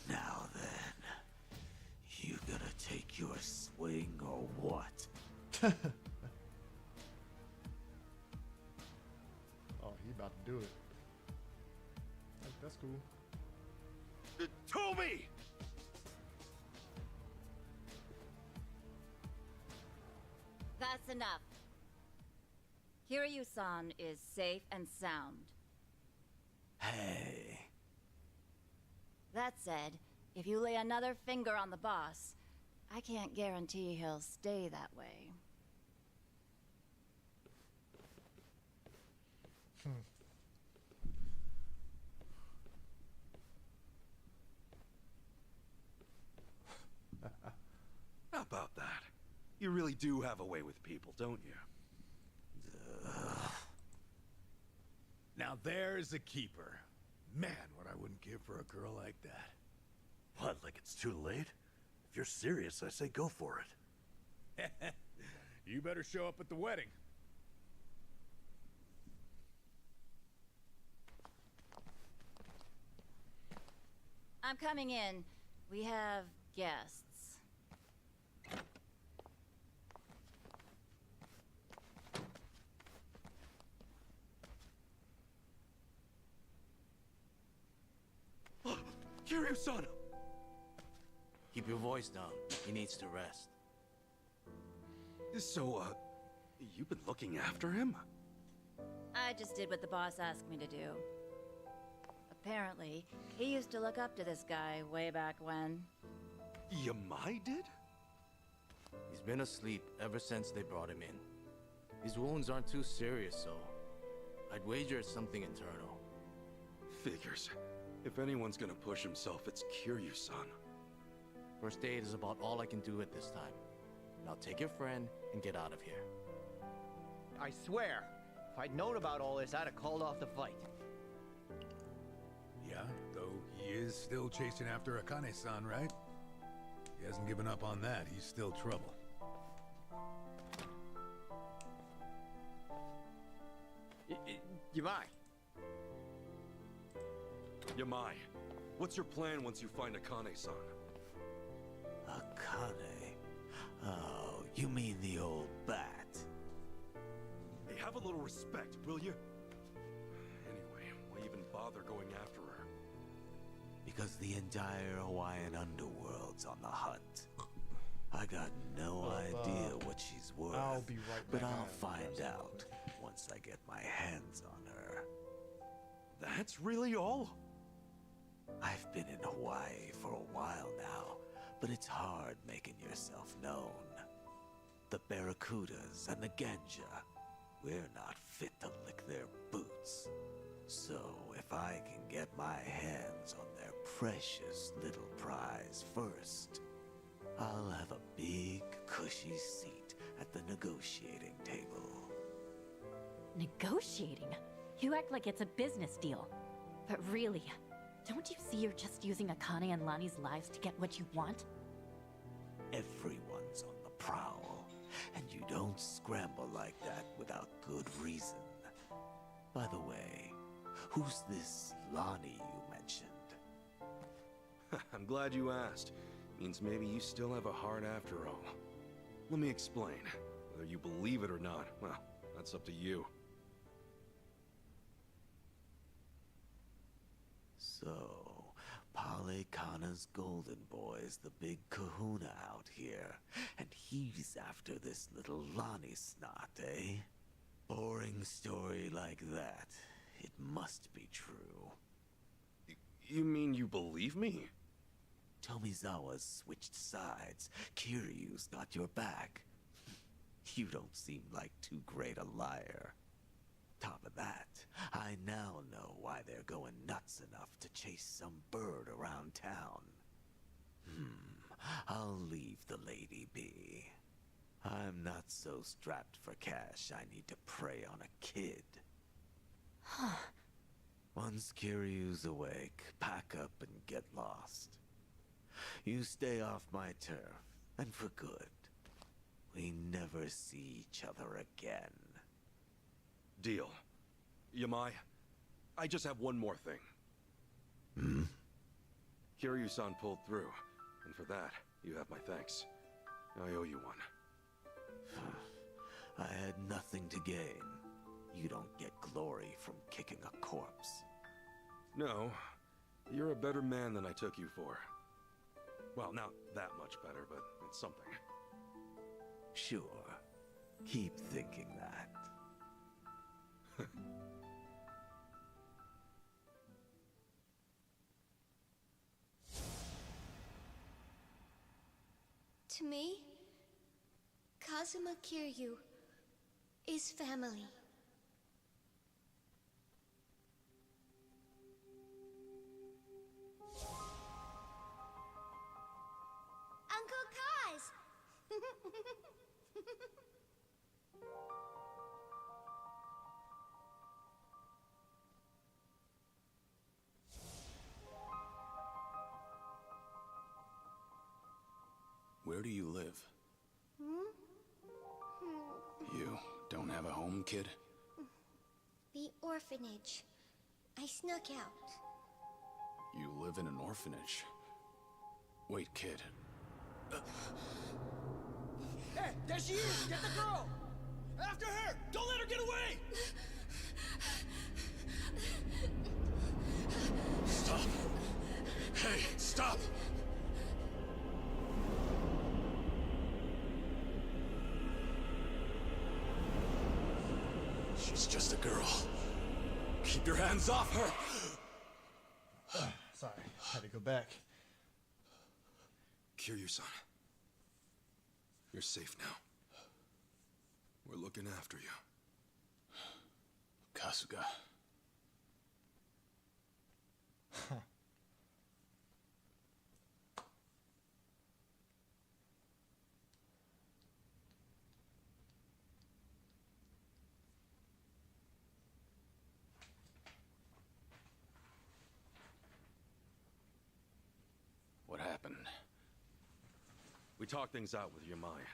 Now then, you gonna take your swing or what?
Oh, he about to do it. That's cool.
Tomi!
That's enough. Kiryu-san is safe and sound.
Hey.
That said, if you lay another finger on the boss, I can't guarantee he'll stay that way.
How about that? You really do have a way with people, don't you?
Now there's a keeper. Man, what I wouldn't give for a girl like that.
What, like it's too late? If you're serious, I say go for it.
You better show up at the wedding.
I'm coming in. We have guests.
Kiryu-san!
Keep your voice down. He needs to rest.
So, you've been looking after him?
I just did what the boss asked me to do. Apparently, he used to look up to this guy way back when.
Yamai did?
He's been asleep ever since they brought him in. His wounds aren't too serious, so I'd wager it's something internal.
Figures. If anyone's gonna push himself, it's Kiryu-san.
First aid is about all I can do at this time. Now take your friend and get out of here.
I swear, if I'd known about all this, I'd have called off the fight.
Yeah, though he is still chasing after Akane-san, right? He hasn't given up on that. He's still trouble.
Yamai.
Yamai, what's your plan once you find Akane-san?
Akane? Oh, you mean the old bat?
Hey, have a little respect, will you? Anyway, why even bother going after her?
Because the entire Hawaiian underworld's on the hunt. I got no idea what she's worth,
I'll be right
but
back.
I'll find out once I get my hands on her.
That's really all?
I've been in Hawaii for a while now, but it's hard making yourself known. The Barracudas and the Ganja, we're not fit to lick their boots. So if I can get my hands on their precious little prize first, I'll have a big, cushy seat at the negotiating table.
Negotiating? You act like it's a business deal. But really, don't you see you're just using Akane and Lani's lives to get what you want?
Everyone's on the prowl, and you don't scramble like that without good reason. By the way, who's this Lani you mentioned?
I'm glad you asked. Means maybe you still have a heart after all. Let me explain. Whether you believe it or not, well, that's up to you.
So, Pale Kana's golden boy's the big kahuna out here, and he's after this little Lani snot, eh? Boring story like that. It must be true.
You mean you believe me?
Tomizawa's switched sides. Kiryu's got your back. You don't seem like too great a liar. Top of that, I now know why they're going nuts enough to chase some bird around town. I'll leave the lady be. I'm not so strapped for cash I need to prey on a kid. Once Kiryu's awake, pack up and get lost. You stay off my turf, and for good. We never see each other again.
Deal. Yamai, I just have one more thing. Kiryu-san pulled through, and for that, you have my thanks. I owe you one.
I had nothing to gain. You don't get glory from kicking a corpse.
No, you're a better man than I took you for. Well, not that much better, but it's something.
Sure. Keep thinking that.
To me, Kazuma Kiryu is family. Uncle Kaz!
Where do you live? You don't have a home, kid?
The orphanage. I snuck out.
You live in an orphanage? Wait, kid.
Hey, there she is! Get the girl! After her! Don't let her get away!
Stop! Hey, stop! She's just a girl. Keep your hands off her!
Sorry, had to go back.
Kiryu-san. You're safe now. We're looking after you.
Kasuga. What happened?
We talked things out with Yamai.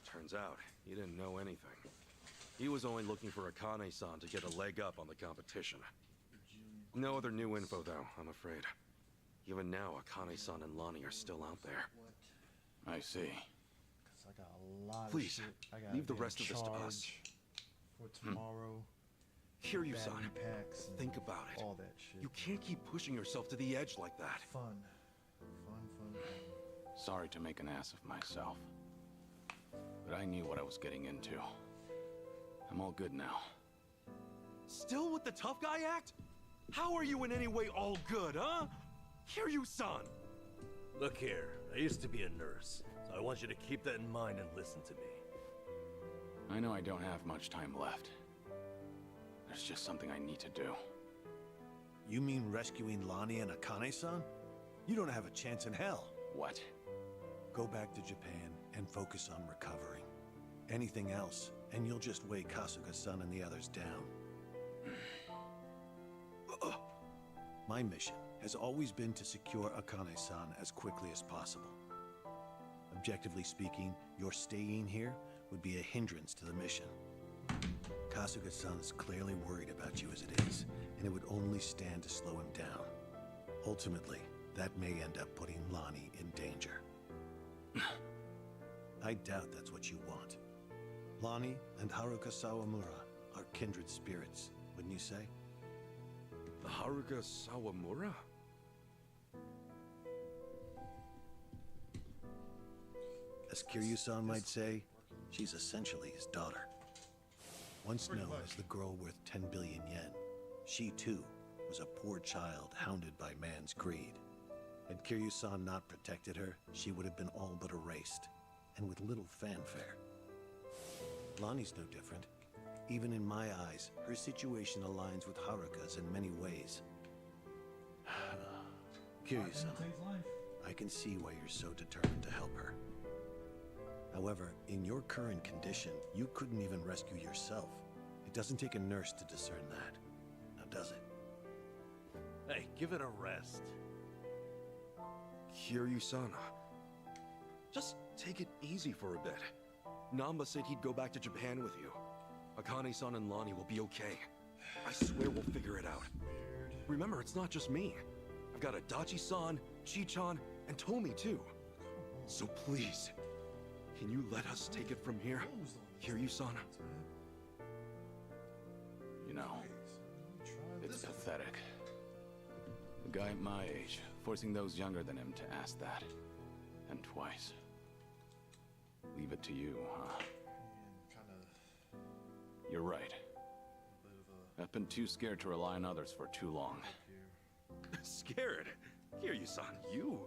Turns out, he didn't know anything. He was only looking for Akane-san to get a leg up on the competition. No other new info, though, I'm afraid. Even now, Akane-san and Lonnie are still out there.
I see.
Cause I got a lot
Please,
of shit. I gotta
leave the
be in
rest of this to us.
charge for tomorrow.
Kiryu-san,
battery packs and
think about it.
all that shit.
You can't keep pushing yourself to the edge like that.
Fun.
Sorry to make an ass of myself. But I knew what I was getting into. I'm all good now.
Still with the tough guy act? How are you in any way all good, huh? Kiryu-san!
Look here, I used to be a nurse, so I want you to keep that in mind and listen to me.
I know I don't have much time left. There's just something I need to do.
You mean rescuing Lonnie and Akane-san? You don't have a chance in hell.
What?
Go back to Japan and focus on recovering. Anything else, and you'll just weigh Kasuga-san and the others down. My mission has always been to secure Akane-san as quickly as possible. Objectively speaking, your staying here would be a hindrance to the mission. Kasuga-san's clearly worried about you as it is, and it would only stand to slow him down. Ultimately, that may end up putting Lonnie in danger. I doubt that's what you want. Lonnie and Haruka Sawamura are kindred spirits, wouldn't you say?
Haruka Sawamura?
As Kiryu-san might say, she's essentially his daughter. Once known as the girl worth 10 billion yen, She, too, was a poor child hounded by man's greed. Had Kiryu-san not protected her, she would have been all but erased, and with little fanfare. Lonnie's no different. Even in my eyes, her situation aligns with Haruka's in many ways. Kiryu-san, I can see why you're so determined to help her. However, in your current condition, you couldn't even rescue yourself. It doesn't take a nurse to discern that. Now, does it?
Hey, give it a rest.
Kiryu-san, just take it easy for a bit. Namba said he'd go back to Japan with you. Akane-san and Lonnie will be okay. I swear we'll figure it out. Remember, it's not just me. I've got Adachi-san, Chi-chan, and Tomi too. So please, can you let us take it from here? Kiryu-san?
You know, it's pathetic. A guy at my age, forcing those younger than him to ask that. And twice. Leave it to you, huh? You're right. I've been too scared to rely on others for too long.
Scared? Kiryu-san, you?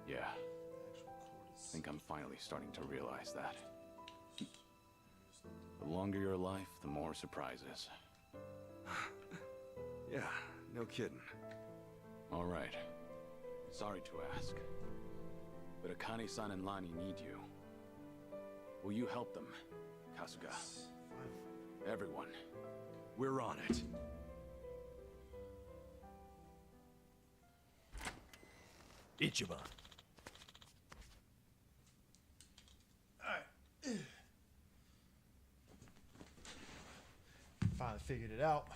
Yeah. I think I'm finally starting to realize that. The longer your life, the more surprises.
Yeah, no kidding.
All right. Sorry to ask. But Akane-san and Lani need you. Will you help them, Kasuga? Everyone.
We're on it.
Ichiban.
Alright. Finally figured it out.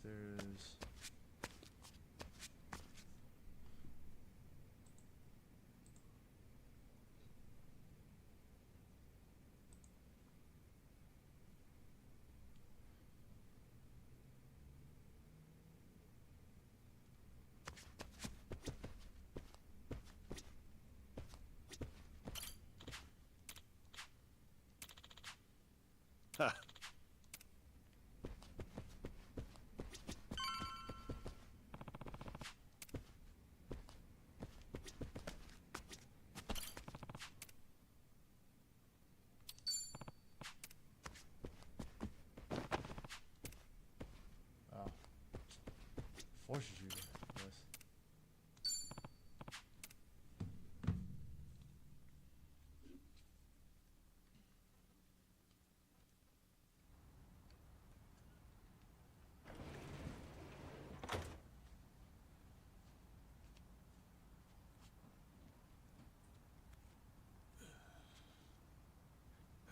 There's
Ha!
forces you to this.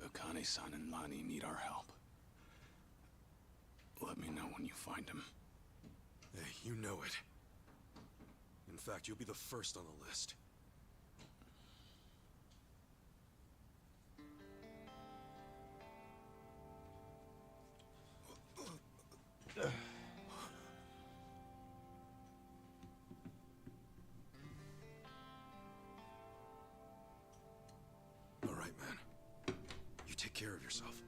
Akane-san and Lani need our help. Let me know when you find him.
Hey, you know it. In fact, you'll be the first on the list. All right, man. You take care of yourself.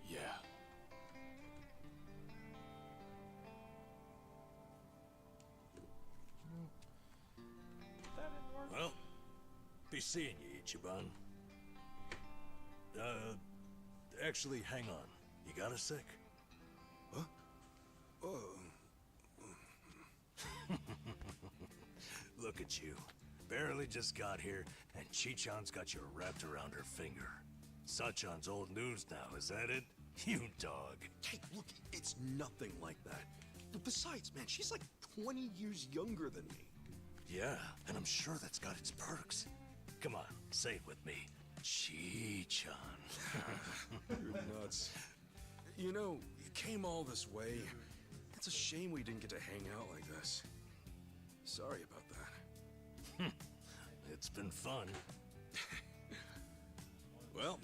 Yeah.
Well, be seeing you, Ichiban. Actually, hang on. You got a sec?
Huh? Oh.
Look at you. Barely just got here, and Chi-chan's got you wrapped around her finger. Sachan's old news now, is that it? You dog.
Hey, look, it's nothing like that. But besides, man, she's like 20 years younger than me.
Yeah, and I'm sure that's got its perks. Come on, say it with me. Chi-chan.
You're nuts. You know, you came all this way. It's a shame we didn't get to hang out like this. Sorry about that.
It's been fun.
Well,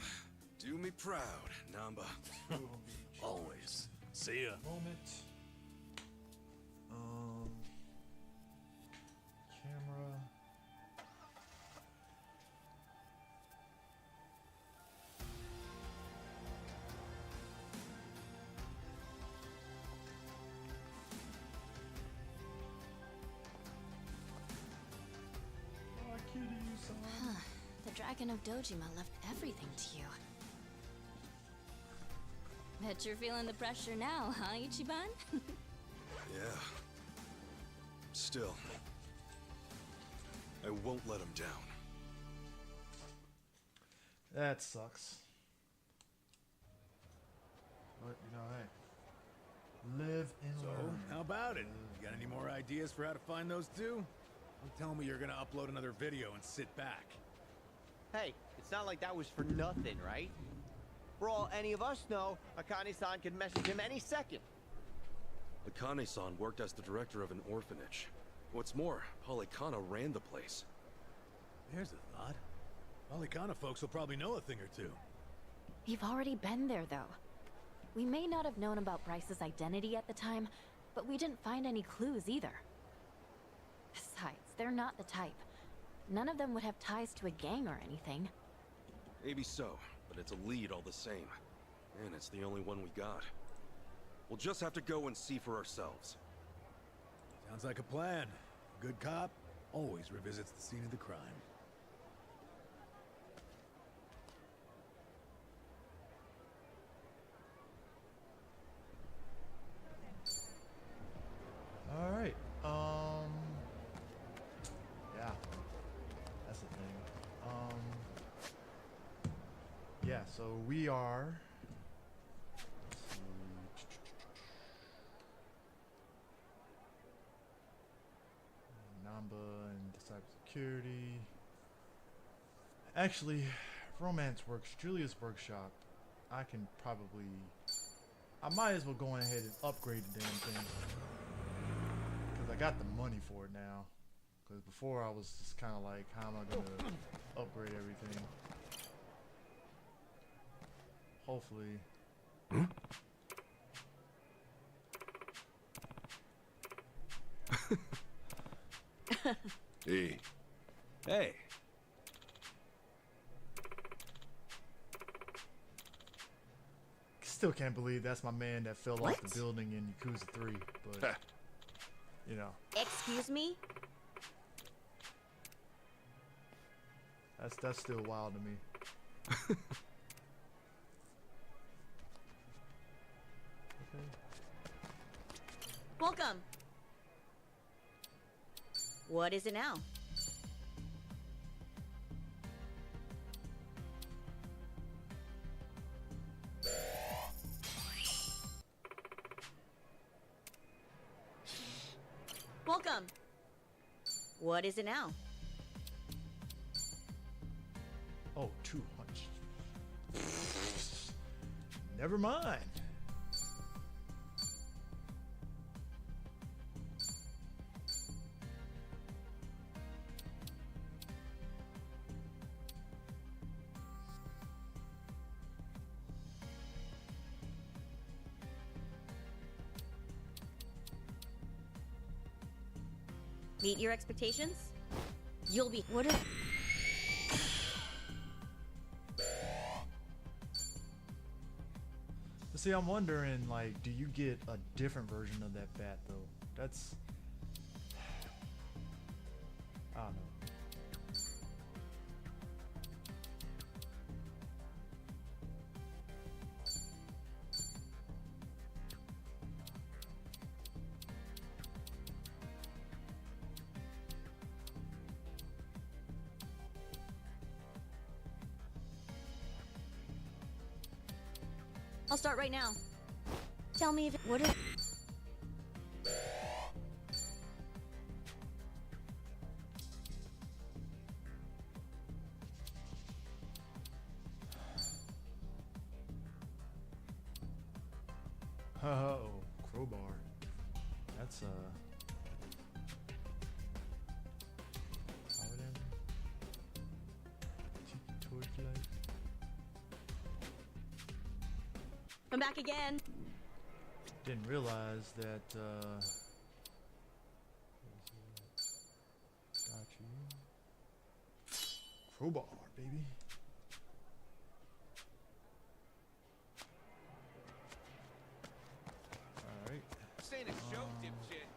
do me proud, Namba.
Always. See ya.
Moment. Camera.
Huh. The Dragon of Dojima left everything to you. Bet you're feeling the pressure now, huh, Ichiban?
Yeah. Still, I won't let him down.
That sucks. But, you know, hey. Live and
So,
learn.
how about it? You got any more ideas for how to find those two? Don't tell me you're gonna upload another video and sit back.
Hey, it's not like that was for nothing, right? For all any of us know, Akane-san could message him any second.
Akane-san worked as the director of an orphanage. What's more, Polycana ran the place.
There's a thought. Polycana folks will probably know a thing or two.
We've already been there, though. We may not have known about Bryce's identity at the time, but we didn't find any clues either. Besides, they're not the type. None of them would have ties to a gang or anything.
Maybe so, but it's a lead all the same. And it's the only one we got. We'll just have to go and see for ourselves.
Sounds like a plan. A good cop always revisits the scene of the crime.
All right. Yeah. That's the thing. Yeah, so we are. Let's see. Namba and Disciple Security. Actually, Romance Works, Julius Workshop. I might as well go ahead and upgrade the damn thing. Because I got the money for it now. Because before I was just kind of like, how am I going to upgrade everything? Hopefully.
Hey. Hey.
Still can't believe that's my man that fell off the building in Yakuza 3, but you know.
Excuse me?
That's still wild to me. Okay.
Welcome. What is it now? Welcome. What is it now?
Oh, 200. Never mind.
Meet your expectations? You'll be. What is.
See, I'm wondering, like, do you get a different version of that bat, though? That's... I don't know.
I'll start right now. Tell me if what is.
Oh, crowbar. That's power damage. Tiki torchlight.
Come back again.
Didn't realize that got you. Crowbar, baby. Alright.
This ain't a show, dipshit.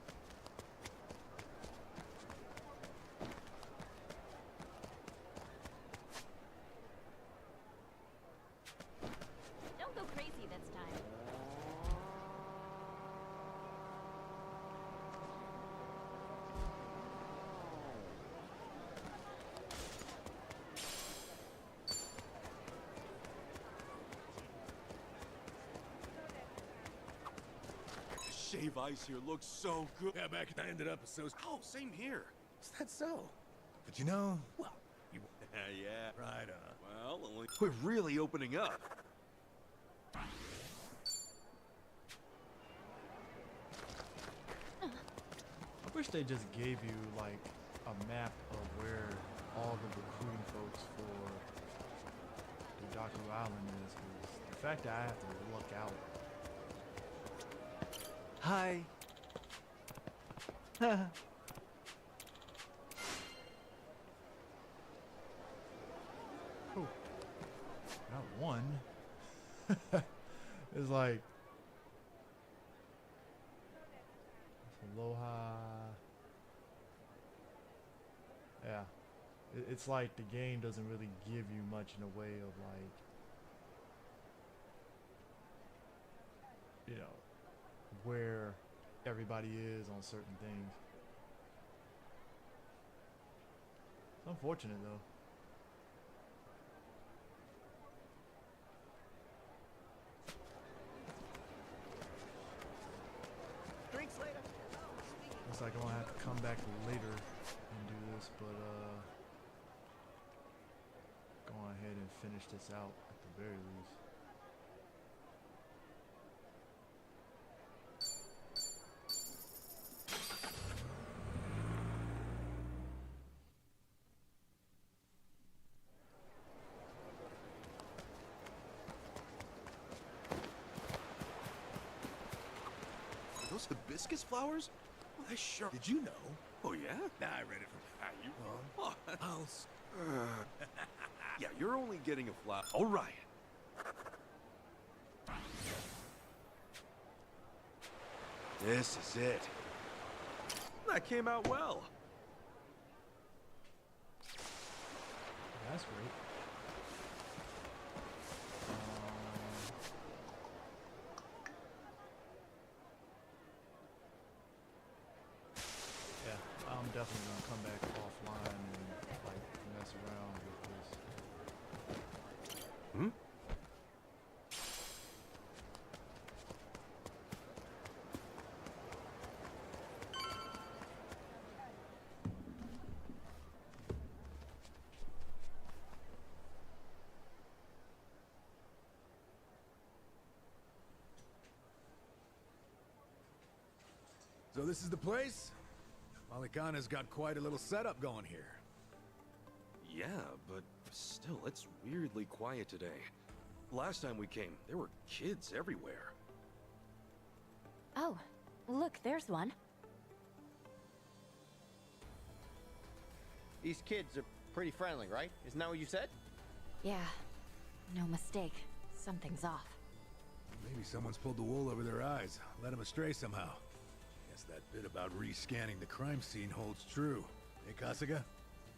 Don't go crazy this time.
Shave ice here looks so good.
Yeah, back I ended up so.
Oh, same here.
Is that so? But you know, well, you.
Yeah.
Right on.
Well, we're really opening up.
I wish they just gave you like a map of where all the recruiting folks for Dodaku Island is, 'cause the fact that I have to look out.
Hi.
Oh, not one. It's like Aloha. Yeah, it's like the game doesn't really give you much in the way of like, you know, where everybody is on certain things. It's unfortunate though.
Drinks later.
Looks like I'm gonna have to come back later and do this, but go ahead and finish this out at the very least.
Are those hibiscus flowers? Well, they sure. Did you know? Oh yeah?
Nah, I read it from.
You? Oh, yeah, you're only getting a flower. All right. This is it. That came out well.
That's great. Yeah, I'm definitely gonna come back offline and like mess around with this.
Hmm?
So this is the place? Malikana's got quite a little setup going here.
Yeah, but still, it's weirdly quiet today. Last time we came, there were kids everywhere.
Oh, look, there's one.
These kids are pretty friendly, right? Isn't that what you said?
Yeah, no mistake. Something's off.
Maybe someone's pulled the wool over their eyes, led them astray somehow. Guess that bit about rescanning the crime scene holds true. Hey, Kasuga?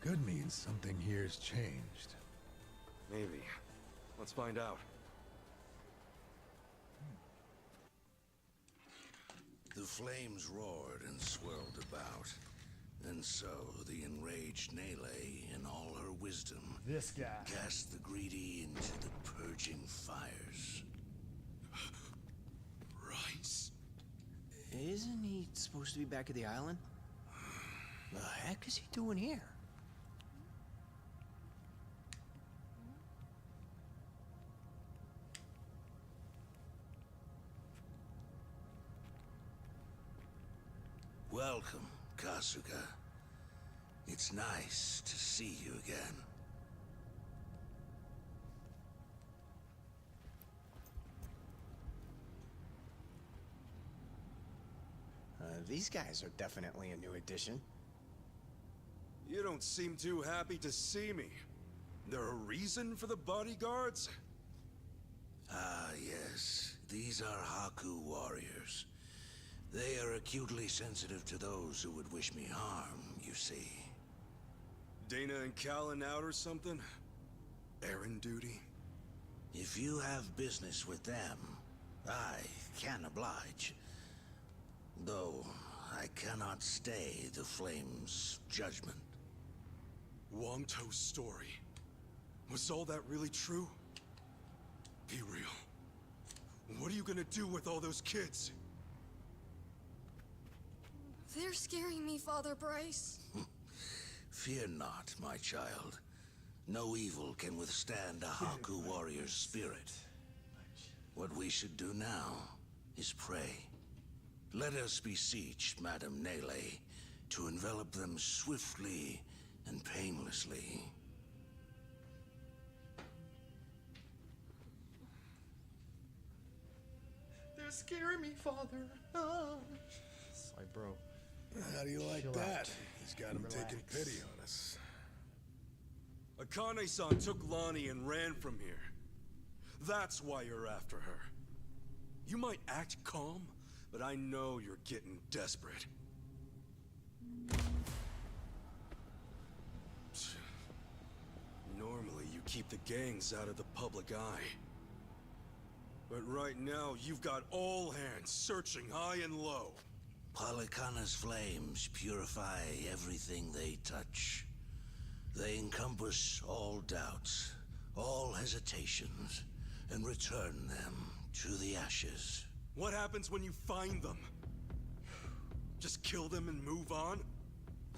Could mean something here's changed.
Maybe. Let's find out.
The flames roared and swirled about. And so the enraged Nele, in all her wisdom,
This guy.
cast the greedy into the purging fires.
Rice.
Isn't he supposed to be back at the island? The heck is he doing here?
Welcome, Kasuga. It's nice to see you again.
These guys are definitely a new addition.
You don't seem too happy to see me. There a reason for the bodyguards?
Ah, yes. These are Haku warriors. They are acutely sensitive to those who would wish me harm, you see.
Dana and Callan out or something? Errand duty?
If you have business with them, I can oblige. Though, I cannot stay the Flame's judgment.
Wangto's story. Was all that really true? Be real. What are you gonna do with all those kids?
They're scaring me, Father Bryce.
Fear not, my child. No evil can withstand a Haku warrior's spirit. What we should do now is pray. Let us beseech Madame Nele to envelop them swiftly and painlessly.
They're scaring me, Father. Oh. It's like, bro.
How do you like
chill
that?
out.
He's got him taking
Relax.
pity on us.
Akane-san took Lonnie and ran from here. That's why you're after her. You might act calm, but I know you're getting desperate. Normally, you keep the gangs out of the public eye. But right now, you've got all hands searching high and low.
Palikana's flames purify everything they touch. They encompass all doubts, all hesitations, and return them to the ashes.
What happens when you find them? Just kill them and move on?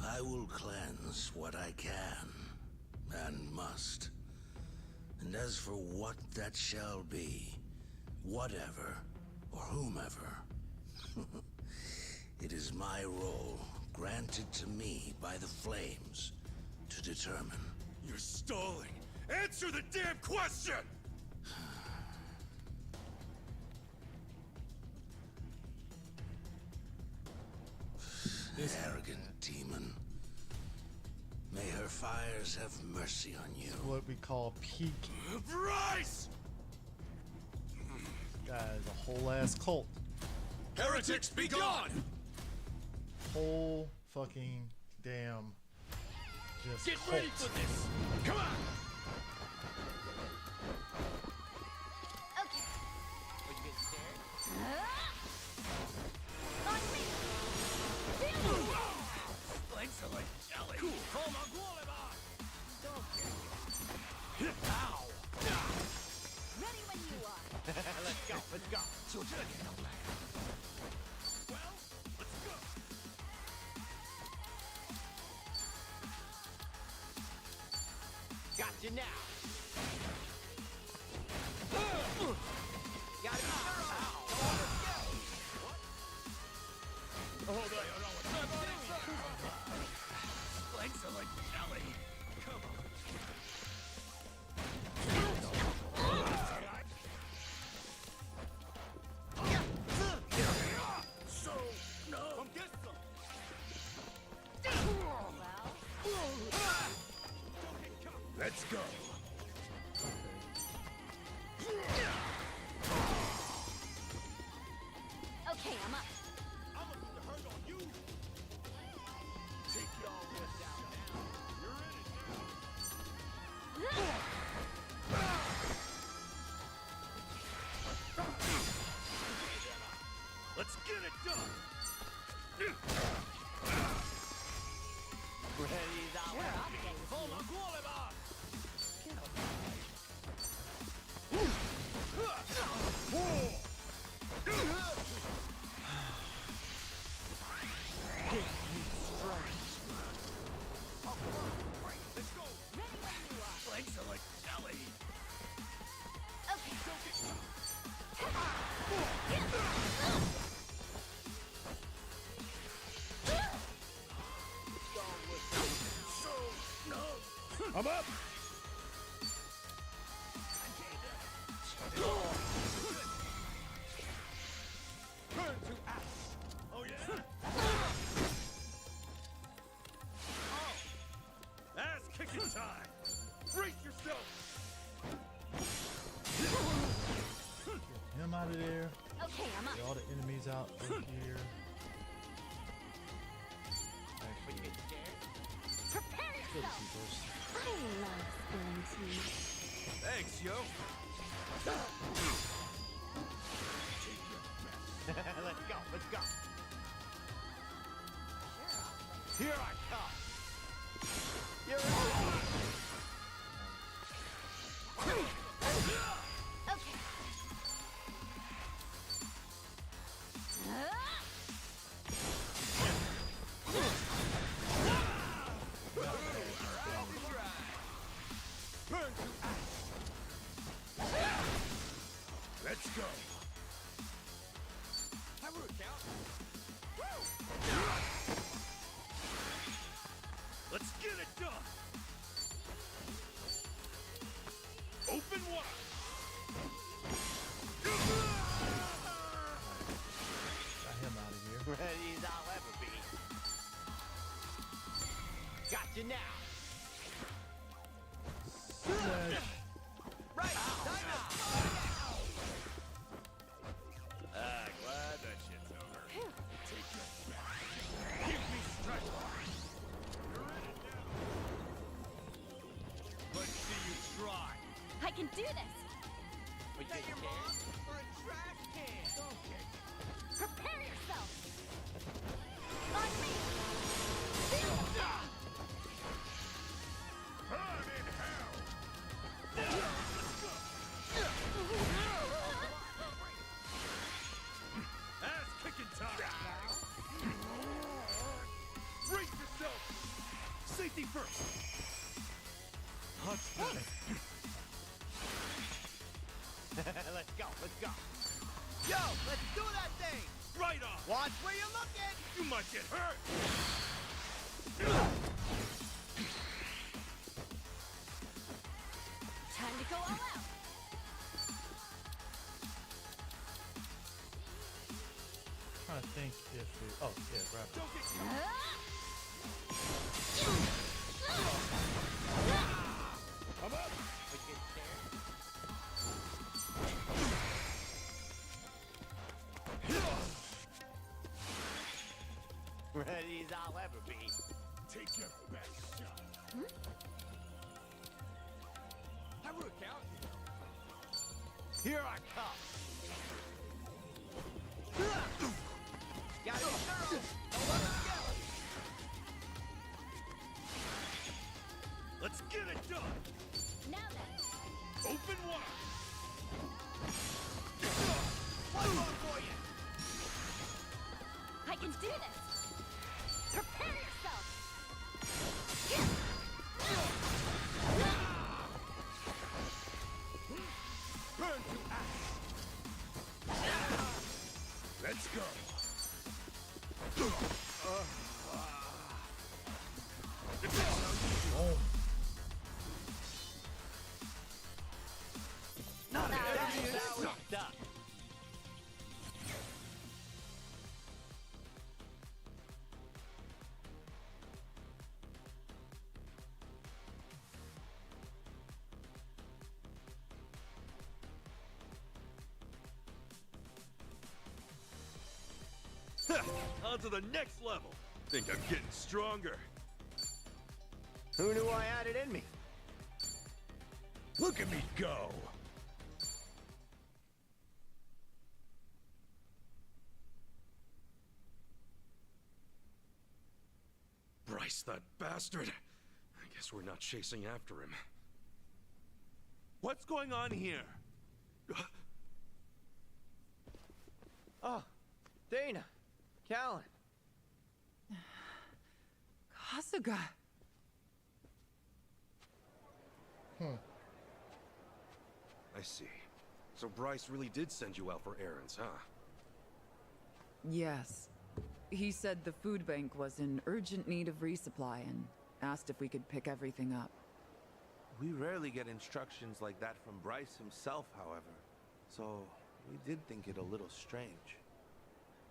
I will cleanse what I can, and must. And as for what that shall be, whatever, or whomever, it is my role, granted to me by the Flames, to determine.
You're stalling! Answer the damn question!
This arrogant demon. May her fires have mercy on you.
What we call peak.
Bryce!
Guy is a whole ass cult.
Heretics, be gone!
Whole fucking damn. Just
Get
cult.
ready for this! Come on!
Okay.
Are you getting scared?
On me!
Legs are like jelly. Cool. Ow!
Ready when you are.
Let's go, let's go.
Well, let's go.
Got you now. Gotta be
Hold on. Legs are like jelly. Come on. So, no. Come get some. Let's go.
Okay, I'm up.
I'm gonna put the hurt on you. Take y'all this down now. You're in it now. Let's get it done.
ready, Zawa.
Hold on, legs are like jelly.
Okay.
I'm up! Turn to ash! Oh yeah? Ass kicking time! Brace yourself!
Get him out of there.
Okay, I'm up.
Get all the enemies out in here.
Prepare yourself. I love spilling tea.
Thanks, yo!
Let's go, let's go. Here I come. You're
Okay.
Burn to ash! Let's go! Have a count. Let's get it done! Open wide!
Got him out of here.
ready as I'll ever be. Got you now. Right, time to
Glad that shit's over. Take your back. Give me strength. You're in it now. Let's see you try.
I can do this.
Is that your mom or a trash can?
Okay.
Prepare yourself. On me.
I'm in hell. Ass kicking time. Brace yourself. Safety first. Let's go.
Let's go, let's go. Yo, let's do that thing.
Right on.
Watch where you're looking.
You might get hurt.
Time to go all out.
Trying to think if it, oh yeah, grab it.
Don't get I'm up.
Ready as I'll ever be.
Take your best shot. Have a count.
Here I come. Gotta be thorough. Don't let them get us.
Let's get it done.
Now then.
Open wide.
One more for you.
I can do this. Prepare yourself.
Burn to ash. Let's go.
Not a stuck.
On to the next level. Think I'm getting stronger.
Who knew I had it in me?
Look at me go. Bryce, that bastard. I guess we're not chasing after him. What's going on here?
Oh, Dana. Callan.
Kasuga.
I see. So Bryce really did send you out for errands, huh?
Yes. He said the food bank was in urgent need of resupply and asked if we could pick everything up.
We rarely get instructions like that from Bryce himself, however. So, we did think it a little strange.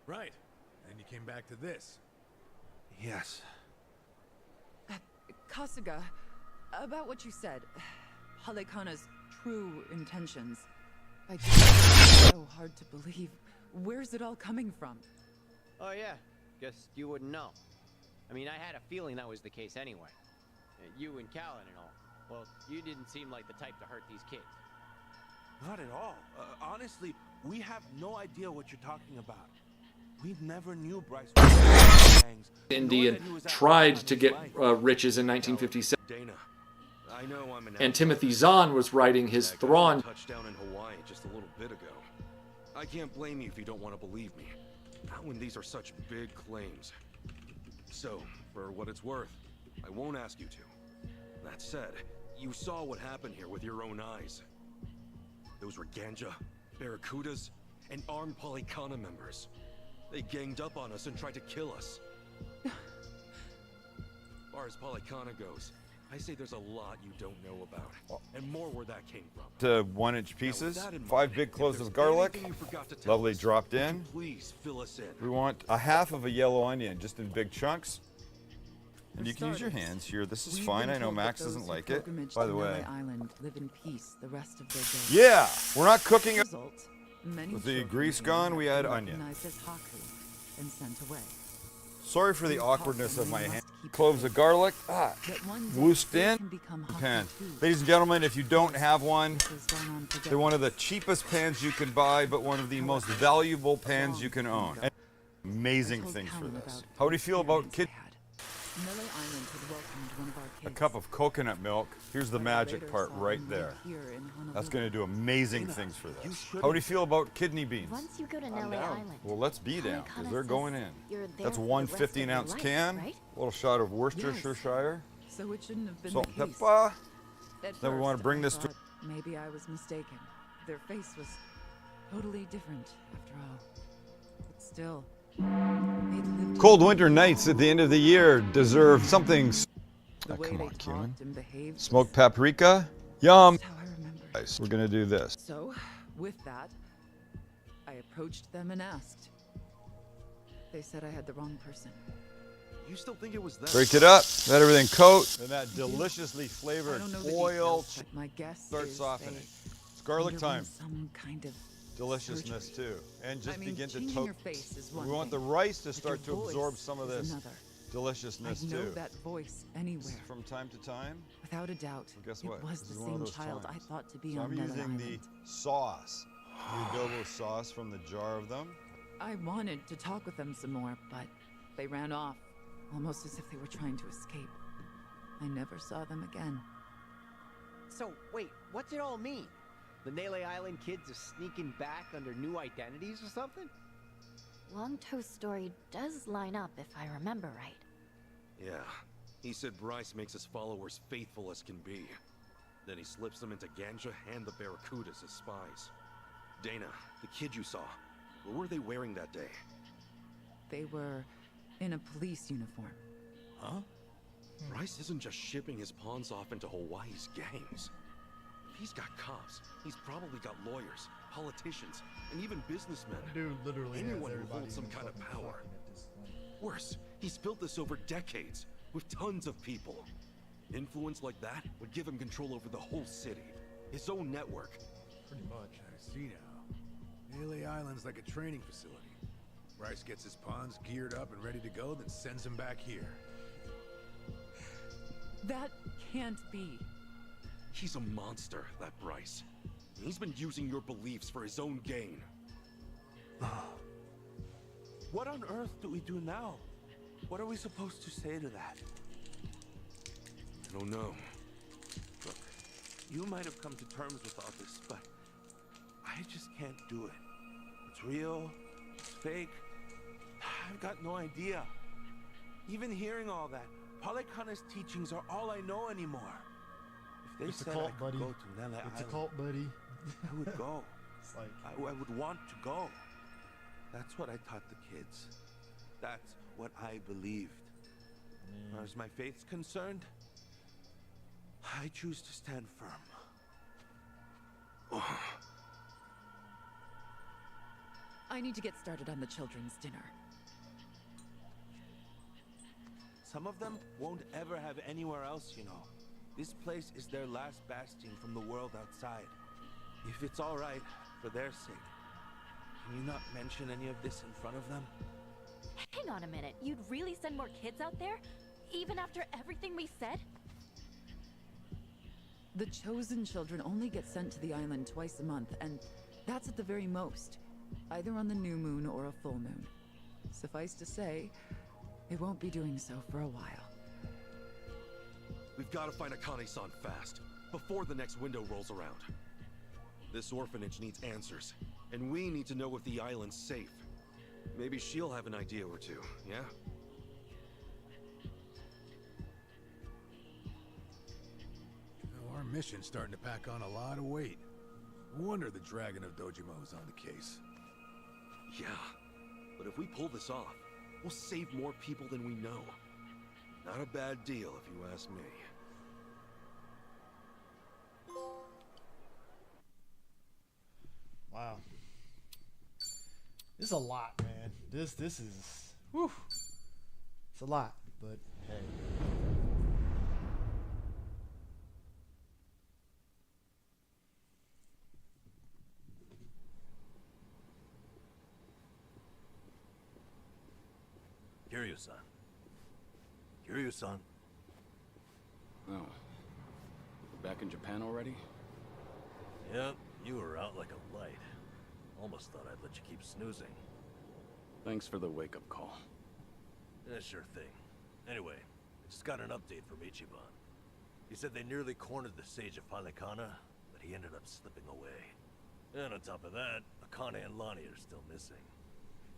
Right. And you came back to this.
Yes.
Kasuga, about what you said, Halekana's true intentions. I just find it so hard to believe. Where's it all coming from?
Oh yeah, guess you wouldn't know. I mean, I had a feeling that was the case anyway. You and Callan and all. Well, you didn't seem like the type to hurt these kids.
Not at all. Honestly, we have no idea what you're talking about. We never knew Bryce was gangs.
Indian tried to get riches in 1957.
Dana, I know I'm an
And Timothy Zahn was writing his Thrawn.
Touchdown in Hawaii just a little bit ago. I can't blame you if you don't want to believe me. Not when these are such big claims. So, for what it's worth, I won't ask you to. That said, you saw what happened here with your own eyes. Those were Ganja, Barracudas, and armed Polycana members. They ganged up on us and tried to kill us. As far as Polycana goes, I say there's a lot you don't know about, and more where that came from.
To 1-inch pieces, 5 big cloves of garlic, lovely dropped in.
Please fill us in.
We want a half of a yellow onion, just in big chunks. And you can use your hands here. This is fine. I know Max doesn't like it. By the way,
Island live in peace the rest of their days.
yeah, we're not cooking it.
Many
With the
children
grease
were
gone, we add
recognized
onion.
as Haku and sent away.
Sorry for the awkwardness of my hand. Cloves of garlic, whisked in pan. Ladies and gentlemen, if you don't have one, they're one of the cheapest pans you can buy, but one of the most valuable pans you can own. And amazing things for this. How do you feel about kid? A cup of coconut milk. Here's the magic part right there. That's going to do amazing things for this. How do you feel about kidney beans?
Once you go to Nelly Island,
Well, let's be down, because they're going in.
you're there
That's
for the
one
rest of your
15-ounce
life,
can.
right?
A little shot of Worcestershire.
So it shouldn't have been
Salt
the
and
case.
pepper.
At
Then we want to
first,
bring
I
this to...
thought maybe I was mistaken. Their face was totally different after all. But still, they'd lived
Cold winter nights at the end of the year deserve something...
The way
come
they
on, Cumin.
talked and behaved.
Smoked paprika? Yum! Nice. We're going to do this.
So, with that, I approached them and asked. They said I had the wrong person.
You still think it was that?
Break it up, let everything coat, and that deliciously flavored
I don't know the
oil
details, but my guess
starts
is
softening.
they
It's garlic
underwent
time.
Some kind of
Deliciousness
surgery.
too. And just
I mean,
begin to
changing
toast.
your face is one
We want the
thing,
rice to
but
start to
your
absorb
voice
some of
is
this
another.
deliciousness
I know
too.
that voice anywhere.
From time to time.
Without a doubt,
Well, guess
it
what?
was
This
the
is one of
same
those
child
times.
I thought to be
So
on
I'm
Nether
using
Island.
the sauce, the adobo sauce from the jar of them.
I wanted to talk with them some more, but they ran off, almost as if they were trying to escape. I never saw them again.
So, wait, what's it all mean? The Nele Island kids are sneaking back under new identities or something?
Longtoe's story does line up if I remember right.
Yeah. He said Bryce makes his followers faithful as can be. Then he slips them into Ganja and the Barracudas as spies. Dana, the kid you saw, what were they wearing that day?
They were in a police uniform.
Huh? Bryce isn't just shipping his pawns off into Hawaii's gangs. If he's got cops, he's probably got lawyers, politicians, and even businessmen.
Dude literally has
Anyone who
everybody
holds some
in
kind of
fucking
power.
pocket at this point.
Worse, he's built this over decades, with tons of people. Influence like that would give him control over the whole city. His own network.
Pretty much.
I see now. Nele Island's like a training facility. Bryce gets his pawns geared up and ready to go, then sends them back here.
That can't be.
He's a monster, that Bryce. He's been using your beliefs for his own gain.
What on earth do we do now? What are we supposed to say to that?
I don't know.
Look, you might have come to terms with all this, but I just can't do it. It's real, it's fake. I've got no idea. Even hearing all that, Polycana's teachings are all I know anymore. If they
It's a
said
cult,
I could
buddy.
go to Nele
It's a
Island,
cult, buddy.
I would go.
It's like
I would want to go. That's what I taught the kids. That's what I believed. As far as my faith's concerned, I choose to stand firm.
I need to get started on the children's dinner.
Some of them won't ever have anywhere else, you know. This place is their last bastion from the world outside. If it's all right, for their sake, can you not mention any of this in front of them?
Hang on a minute. You'd really send more kids out there? Even after everything we said?
The chosen children only get sent to the island twice a month, and that's at the very most. Either on the new moon or a full moon. Suffice to say, it won't be doing so for a while.
We've got to find Akane-san fast, before the next window rolls around. This orphanage needs answers, and we need to know if the island's safe. Maybe she'll have an idea or two, yeah?
Well, our mission's starting to pack on a lot of weight. No wonder the Dragon of Dojima's on the case.
Yeah, but if we pull this off, we'll save more people than we know. Not a bad deal, if you ask me.
Wow. This is a lot, man. This is whew. It's a lot, but hey.
Kiryu-san. Kiryu-san.
Oh. Back in Japan already?
Yep, you were out like a light. Almost thought I'd let you keep snoozing.
Thanks for the wake-up call.
Yeah, sure thing. Anyway, I just got an update from Ichiban. He said they nearly cornered the Sage of Halikana, but he ended up slipping away. And on top of that, Akane and Lonnie are still missing.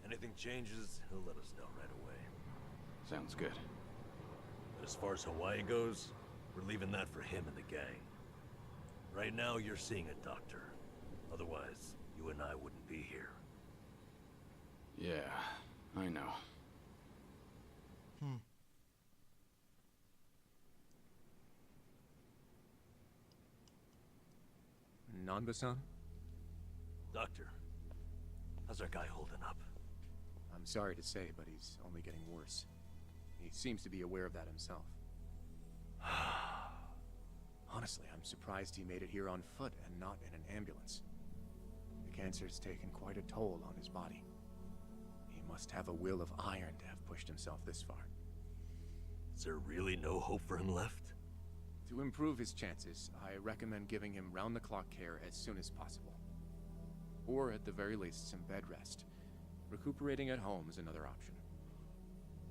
Anything changes, he'll let us know right away.
Sounds good.
But as far as Hawaii goes, we're leaving that for him and the gang. Right now, you're seeing a doctor. Otherwise, you and I wouldn't be here.
Yeah, I know.
Nanba-san?
Doctor, how's our guy holding up?
I'm sorry to say, but he's only getting worse. He seems to be aware of that himself. Honestly, I'm surprised he made it here on foot and not in an ambulance. The cancer's taken quite a toll on his body. He must have a will of iron to have pushed himself this far.
Is there really no hope for him left?
To improve his chances, I recommend giving him round-the-clock care as soon as possible. Or at the very least, some bed rest. Recuperating at home is another option.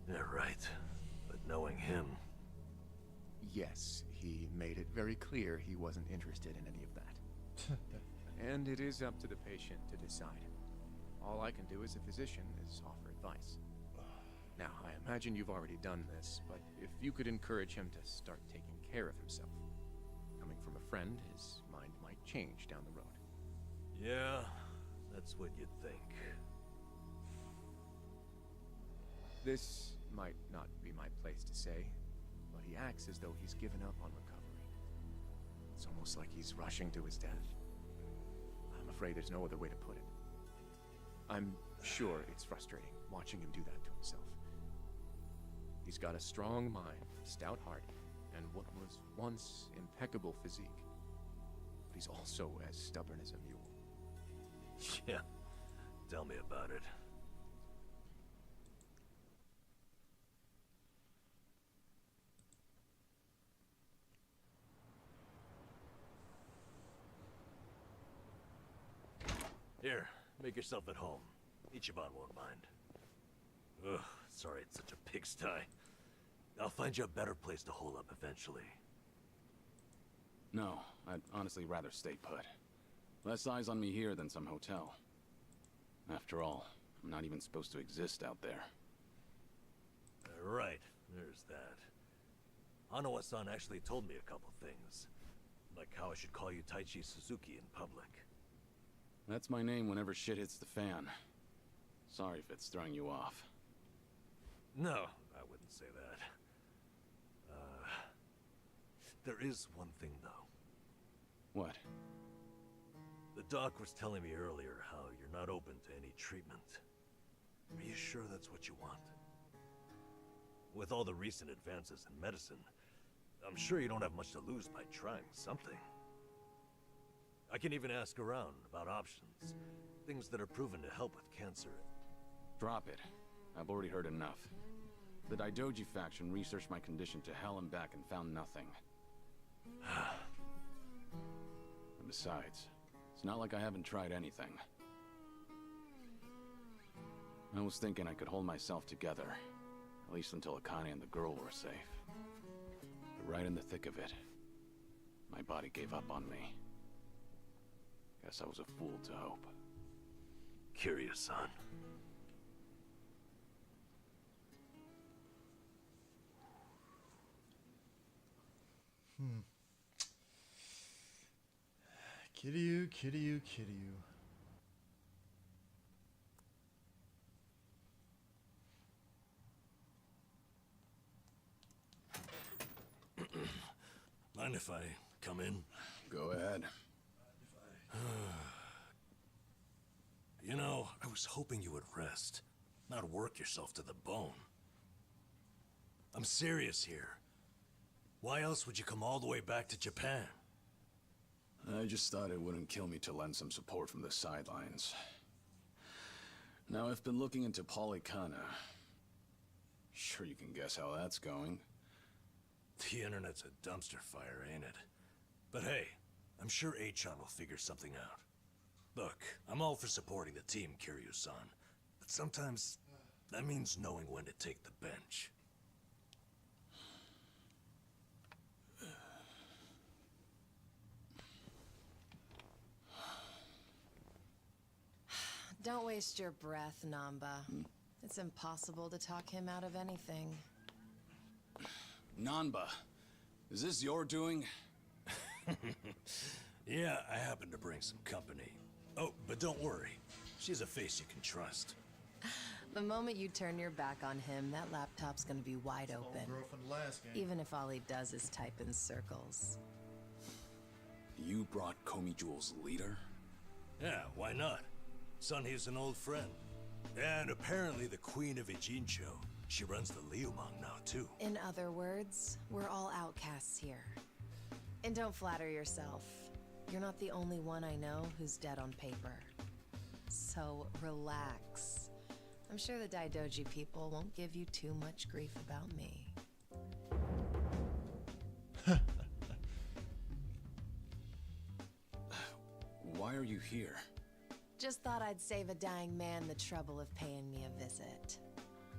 Yeah, right. But knowing him...
Yes, he made it very clear he wasn't interested in any of that. And it is up to the patient to decide. All I can do as a physician is offer advice. Now, I imagine you've already done this, but if you could encourage him to start taking care of himself. Coming from a friend, his mind might change down the road.
Yeah, that's what you'd think.
This might not be my place to say, but he acts as though he's given up on recovery. It's almost like he's rushing to his death. I'm afraid there's no other way to put it. I'm sure it's frustrating watching him do that to himself. He's got a strong mind, stout heart, and what was once impeccable physique. But he's also as stubborn as a mule.
Yeah, tell me about it. Here, make yourself at home. Ichiban won't mind. Ugh, sorry it's such a pigsty. I'll find you a better place to hole up eventually.
No, I'd honestly rather stay put. Less eyes on me here than some hotel. After all, I'm not even supposed to exist out there.
Right, there's that. Hanawa-san actually told me a couple things. Like how I should call you Taichi Suzuki in public.
That's my name whenever shit hits the fan. Sorry if it's throwing you off.
No, I wouldn't say that. There is one thing, though.
What?
The doc was telling me earlier how you're not open to any treatment. Are you sure that's what you want? With all the recent advances in medicine, I'm sure you don't have much to lose by trying something. I can even ask around about options. Things that are proven to help with cancer.
Drop it. I've already heard enough. The Daidoji faction researched my condition to hell and back and found nothing. And besides, it's not like I haven't tried anything. I was thinking I could hold myself together, at least until Akane and the girl were safe. But right in the thick of it, my body gave up on me. Guess I was a fool to hope.
Kiryu-san.
Kiryu, Kiryu, Kiryu.
Mind if I come in?
Go ahead.
You know, I was hoping you would rest, not work yourself to the bone. I'm serious here. Why else would you come all the way back to Japan?
I just thought it wouldn't kill me to lend some support from the sidelines. Now, I've been looking into Polycana. Sure you can guess how that's going.
The internet's a dumpster fire, ain't it? But hey, I'm sure Achan will figure something out. Look, I'm all for supporting the team, Kiryu-san. But sometimes, that means knowing when to take the bench.
Don't waste your breath, Namba. It's impossible to talk him out of anything.
Nanba, is this your doing?
Yeah, I happen to bring some company. Oh, but don't worry. She's a face you can trust.
The moment you turn your back on him, that laptop's gonna be wide open. Even if all he does is type in circles.
You brought Komi Jewel's leader?
Yeah, why not? Son, he's an old friend. And apparently the Queen of Ijincho. She runs the Liumang now, too.
In other words, we're all outcasts here. And don't flatter yourself. You're not the only one I know who's dead on paper. So relax. I'm sure the Daidoji people won't give you too much grief about me.
Why are you here?
Just thought I'd save a dying man the trouble of paying me a visit.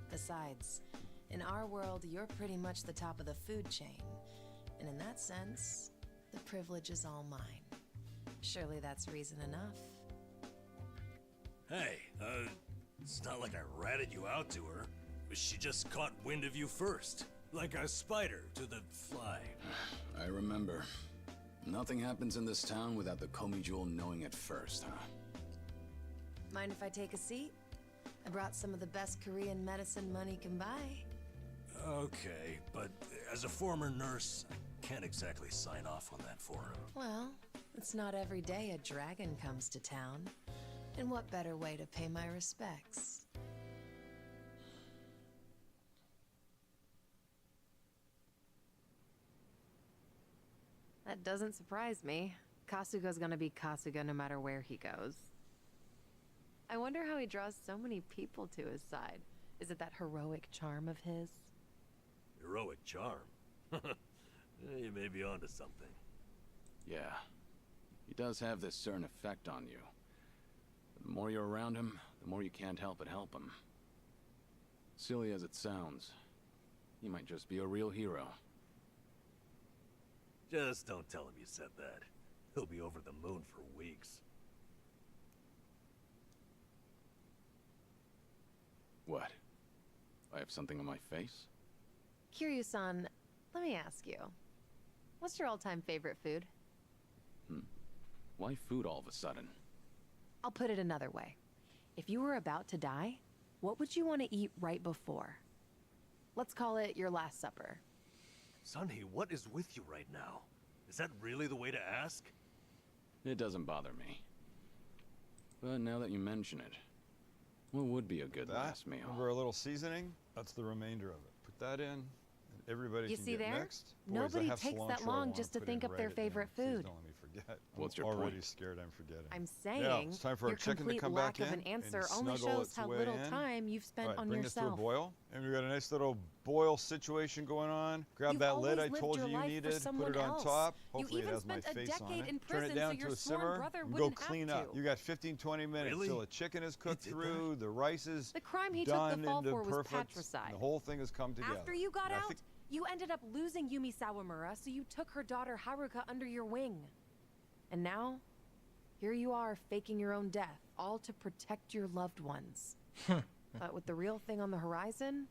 Besides, in our world, you're pretty much the top of the food chain. And in that sense, the privilege is all mine. Surely that's reason enough.
Hey, it's not like I ratted you out to her. She just caught wind of you first. Like a spider to the fly.
I remember. Nothing happens in this town without the Komi Jewel knowing it first, huh?
Mind if I take a seat? I brought some of the best Korean medicine money can buy.
Okay, but as a former nurse, I can't exactly sign off on that for him.
Well, it's not every day a dragon comes to town. And what better way to pay my respects? That doesn't surprise me. Kasuga's gonna be Kasuga no matter where he goes. I wonder how he draws so many people to his side. Is it that heroic charm of his?
Heroic charm? You may be onto something.
Yeah. He does have this certain effect on you. The more you're around him, the more you can't help but help him. Silly as it sounds, he might just be a real hero.
Just don't tell him you said that. He'll be over the moon for weeks.
What? I have something on my face?
Kiryu-san, let me ask you. What's your all-time favorite food?
Why food all of a sudden?
I'll put it another way. If you were about to die, what would you want to eat right before? Let's call it your last supper.
Sunny, what is with you right now? Is that really the way to ask?
It doesn't bother me. But now that you mention it, what would be a good last meal?
Remember a little seasoning? That's the remainder of it. Put that in, and everybody
You
can
see
get
there?
mixed.
Nobody
Boys, I have
takes that
cilantro I
long
wanna
just to
put
think
in
up their
right at the end.
favorite
Please
food.
don't let me forget.
What's your
I'm already
point?
scared I'm forgetting.
I'm
Yeah,
saying
it's time for
your
our chicken to
complete
come
lack
back
of
in
an answer
and
only
snuggle
shows
its
how
way
little
in.
time you've spent
All right,
on
bring this to a
yourself.
boil, and we got a nice little boil situation going on. Grab
You've
that lid
always
I
lived
told
your
you you
life for
needed. Put
someone
it on
else.
top.
You
Hopefully it
even
has my
spent a
face on
decade
it.
in
Turn
prison
it
so
down
your
to a
sworn
simmer.
brother
And go
wouldn't have
clean
to.
up. You got 15, 20 minutes
Really?
till the chicken is cooked
did
through. The rice is
The crime he took
done
the fall
into
for was
perfect.
patricide.
The whole thing has come together.
After you got
And I
out,
think-
you ended up losing Yumi Sawamura, so you took her daughter Haruka under your wing. And now, here you are faking your own death, all to protect your loved ones. But with the real thing on the horizon,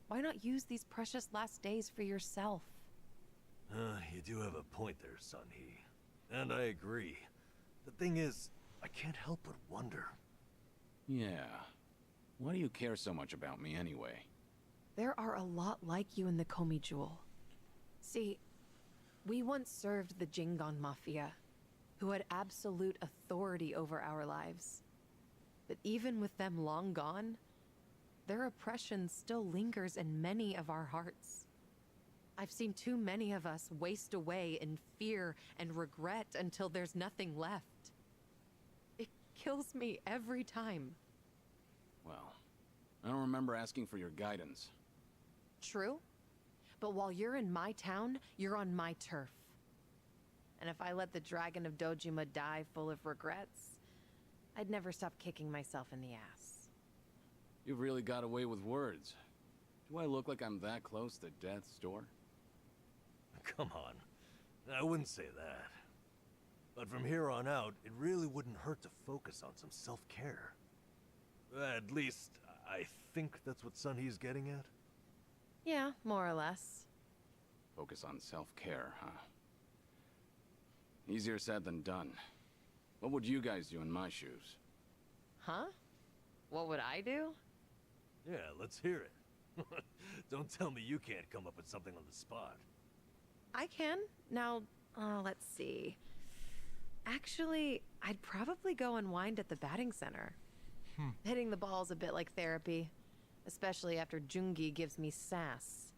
why not use these precious last days for yourself?
You do have a point there, Sunhee. And I agree. The thing is, I can't help but wonder.
Yeah. Why do you care so much about me anyway?
There are a lot like you in the Komi Jewel. See, we once served the Jingon Mafia, who had absolute authority over our lives. But even with them long gone, their oppression still lingers in many of our hearts. I've seen too many of us waste away in fear and regret until there's nothing left. It kills me every time.
Well, I don't remember asking for your guidance.
True, but while you're in my town, you're on my turf. And if I let the Dragon of Dojima die full of regrets, I'd never stop kicking myself in the ass.
You've really got away with words. Do I look like I'm that close to death's door?
Come on. I wouldn't say that. But from here on out, it really wouldn't hurt to focus on some self-care. At least, I think that's what Sunhee's getting at.
Yeah, more or less.
Focus on self-care, huh? Easier said than done. What would you guys do in my shoes?
Huh? What would I do?
Yeah, let's hear it. Don't tell me you can't come up with something on the spot.
I can. Now, let's see. Actually, I'd probably go unwind at the batting center. Hitting the ball's a bit like therapy, especially after Jungi gives me sass.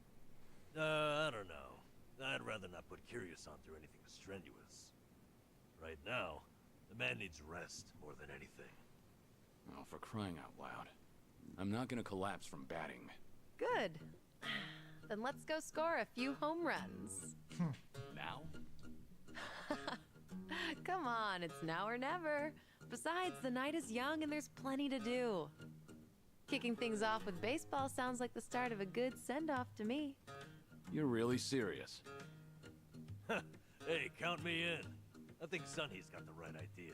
I don't know. I'd rather not put Kiryu-san through anything strenuous. Right now, the man needs rest more than anything.
Oh, for crying out loud. I'm not gonna collapse from batting.
Good. Then let's go score a few home runs.
Now?
Come on, it's now or never. Besides, the night is young and there's plenty to do. Kicking things off with baseball sounds like the start of a good send-off to me.
You're really serious?
Hey, count me in. I think Sunhee's got the right idea.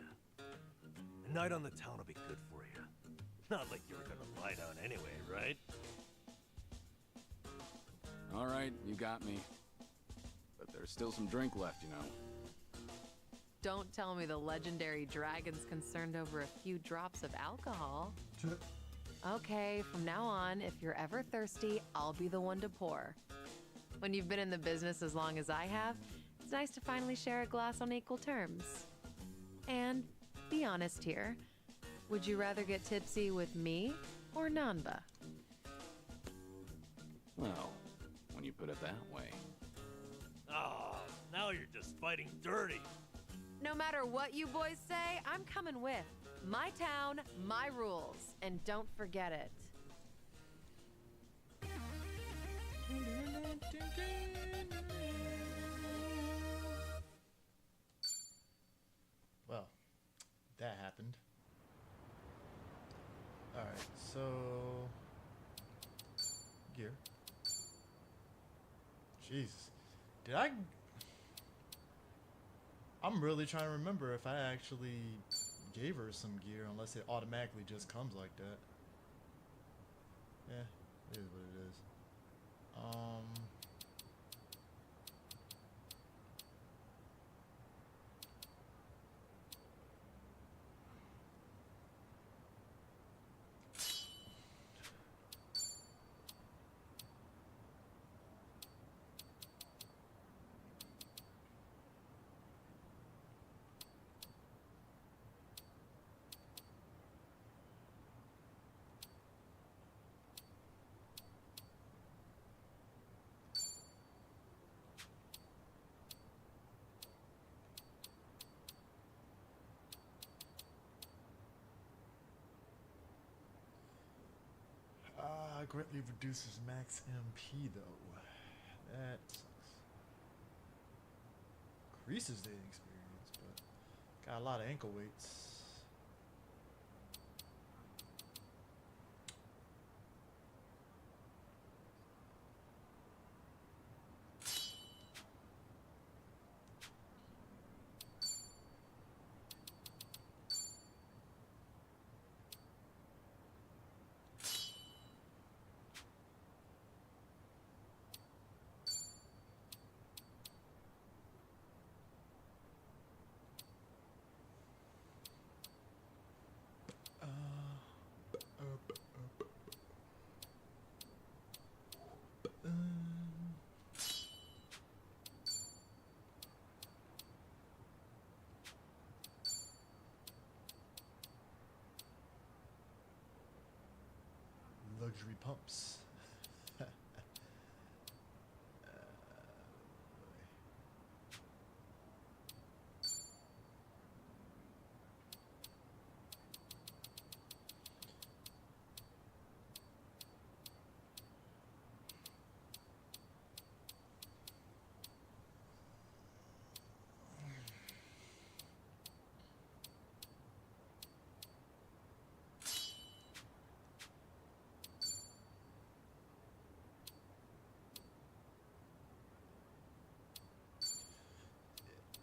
A night on the town will be good for you. Not like you were gonna lie down anyway, right?
All right, you got me. But there's still some drink left, you know.
Don't tell me the legendary dragon's concerned over a few drops of alcohol. Okay, from now on, if you're ever thirsty, I'll be the one to pour. When you've been in the business as long as I have, it's nice to finally share a glass on equal terms. And be honest here, would you rather get tipsy with me or Nanba?
Well, when you put it that way.
Oh, now you're just fighting dirty.
No matter what you boys say, I'm coming with. My town, my rules, and don't forget it.
Well, that happened. Alright, so... Gear. Jesus. Did I... I'm really trying to remember if I actually gave her some gear, unless it automatically just comes like that. Yeah, it is what it is. Greatly reduces max MP though. That sucks. Increases dating experience, but got a lot of ankle weights. Luxury pumps.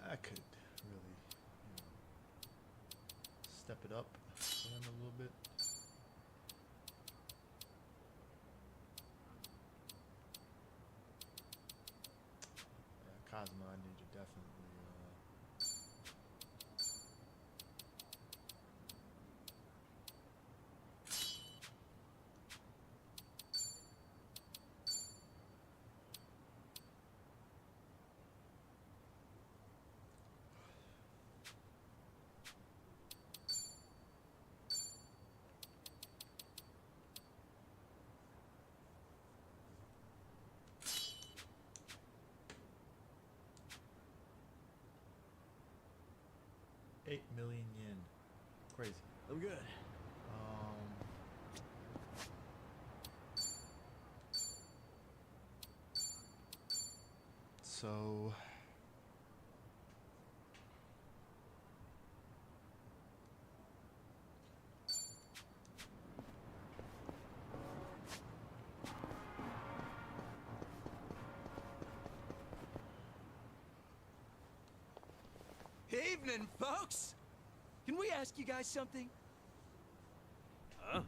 I could really, step it up for them a little bit. Yeah, Cosmo, I need you definitely. $8 million yen. Crazy.
I'm good.
So
Evening, folks! Can we ask you guys something?
Huh?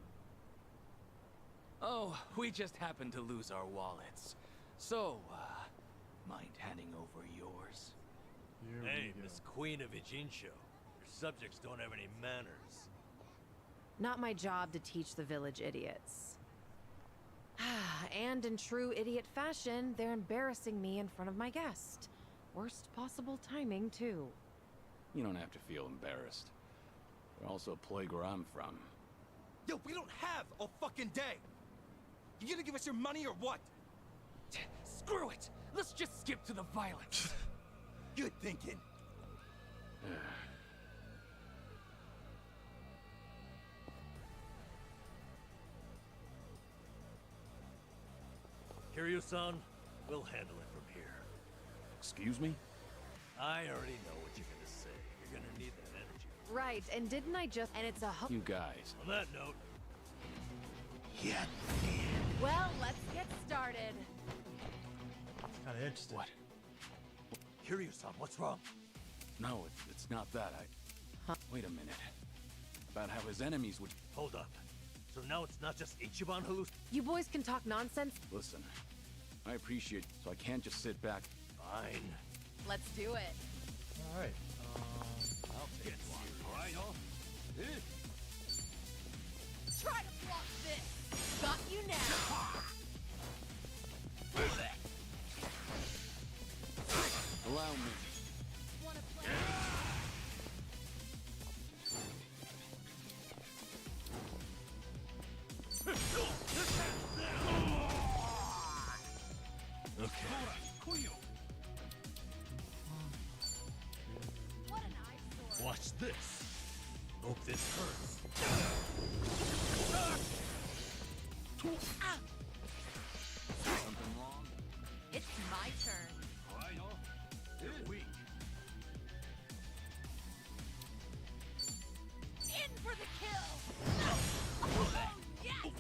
Oh, we just happened to lose our wallets. So, mind handing over yours?
Hey, Miss Queen of Ijincho. Your subjects don't have any manners.
Not my job to teach the village idiots. And in true idiot fashion, they're embarrassing me in front of my guest. Worst possible timing, too.
You don't have to feel embarrassed. They're also a plague where I'm from.
Yo, we don't have a fucking day! You gonna give us your money or what? Screw it! Let's just skip to the violence. Good thinking.
Kiryu-san, we'll handle it from here.
Excuse me?
I already know what you're gonna say. You're gonna need that energy.
Right, and didn't I just... And it's a...
You guys.
On that note...
Yeah.
Well, let's get started.
Kinda interesting.
What?
Kiryu-san, what's wrong?
No, it's not that. Wait a minute. About how his enemies would...
Hold up. So now it's not just Ichiban who's...
You boys can talk nonsense.
Listen, I appreciate it, so I can't just sit back.
Fine.
Let's do it.
Alright.
I'll take one. Right on.
Try to block this. Got you now.
Allow me.
Wanna play?
Watch this. Hope this hurts.
Something wrong?
It's my turn.
You're weak.
In for the kill! Oh, yes!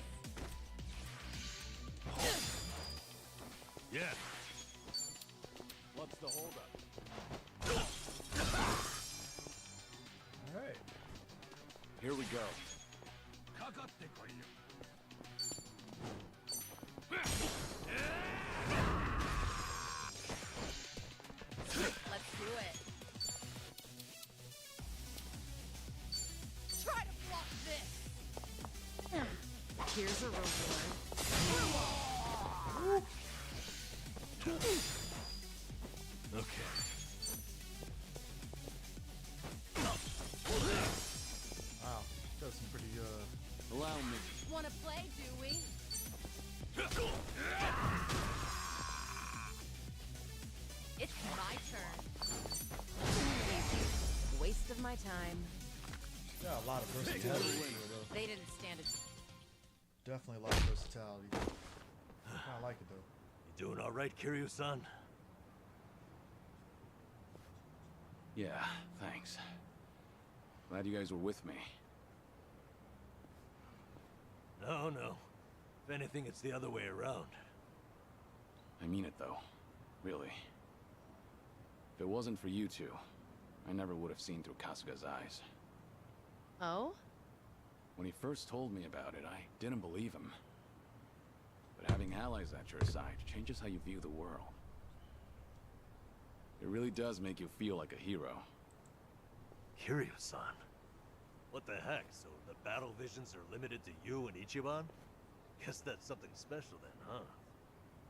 Yeah.
What's the holdup?
All right.
Here we go.
Let's do it. Try to block this. Here's a reward.
Okay.
Wow, that's some pretty
Allow me.
Wanna play, do we? It's my turn. Easy. Waste of my time.
got a lot of versatility here, though.
They didn't stand it.
Definitely a lot of versatility. I like it though.
You doing all right, Kiryu-san?
Yeah, thanks. Glad you guys were with me.
No, no. If anything, it's the other way around.
I mean it though. Really. If it wasn't for you two, I never would have seen through Kasuga's eyes.
Oh?
When he first told me about it, I didn't believe him. But having allies at your side changes how you view the world. It really does make you feel like a hero.
Kiryu-san? What the heck? So the battle visions are limited to you and Ichiban? Guess that's something special then, huh?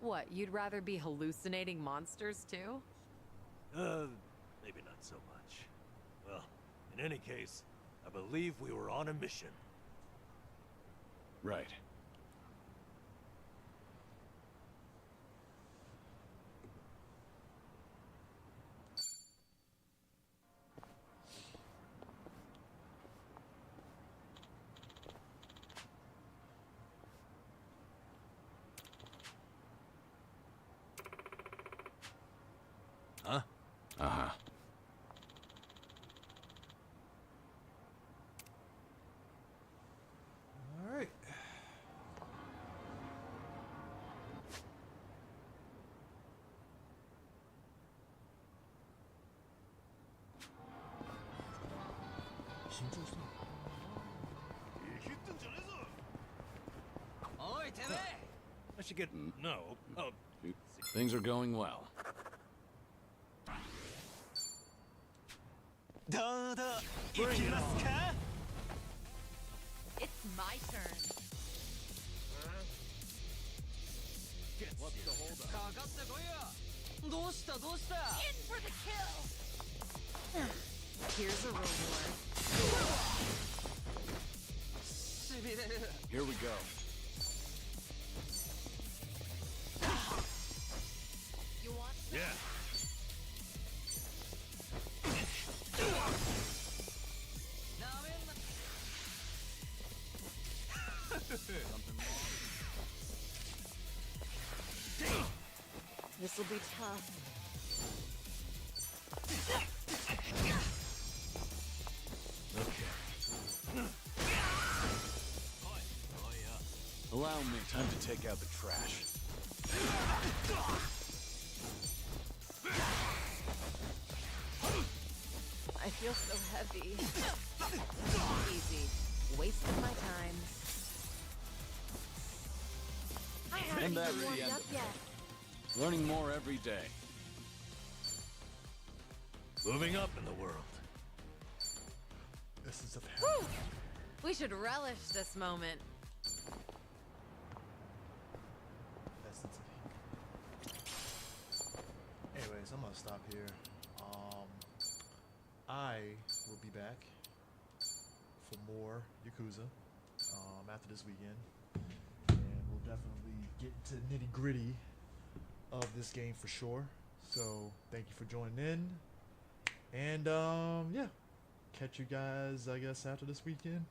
What, you'd rather be hallucinating monsters too?
Maybe not so much. Well, in any case, I believe we were on a mission.
Right.
Huh?
Uh-huh.
All right.
I should get... No. Oh,
Things are going well.
bring it on.
It's my turn.
What's the holdup?
In for the kill! Here's a reward.
Here we go.
You want
Yeah.
This'll be tough.
Allow me time to take out the trash.
I feel so heavy. Easy. Waste of my time. I haven't
And that
even warmed
really
up
ends
yet.
Learning more every day.
Moving up in the world.
This is a
Whew. We should relish this moment.
Anyways, I'm gonna stop here. I will be back for more Yakuza after this weekend, and we'll definitely get to nitty gritty of this game for sure. So thank you for joining in, and yeah, catch you guys I guess after this weekend.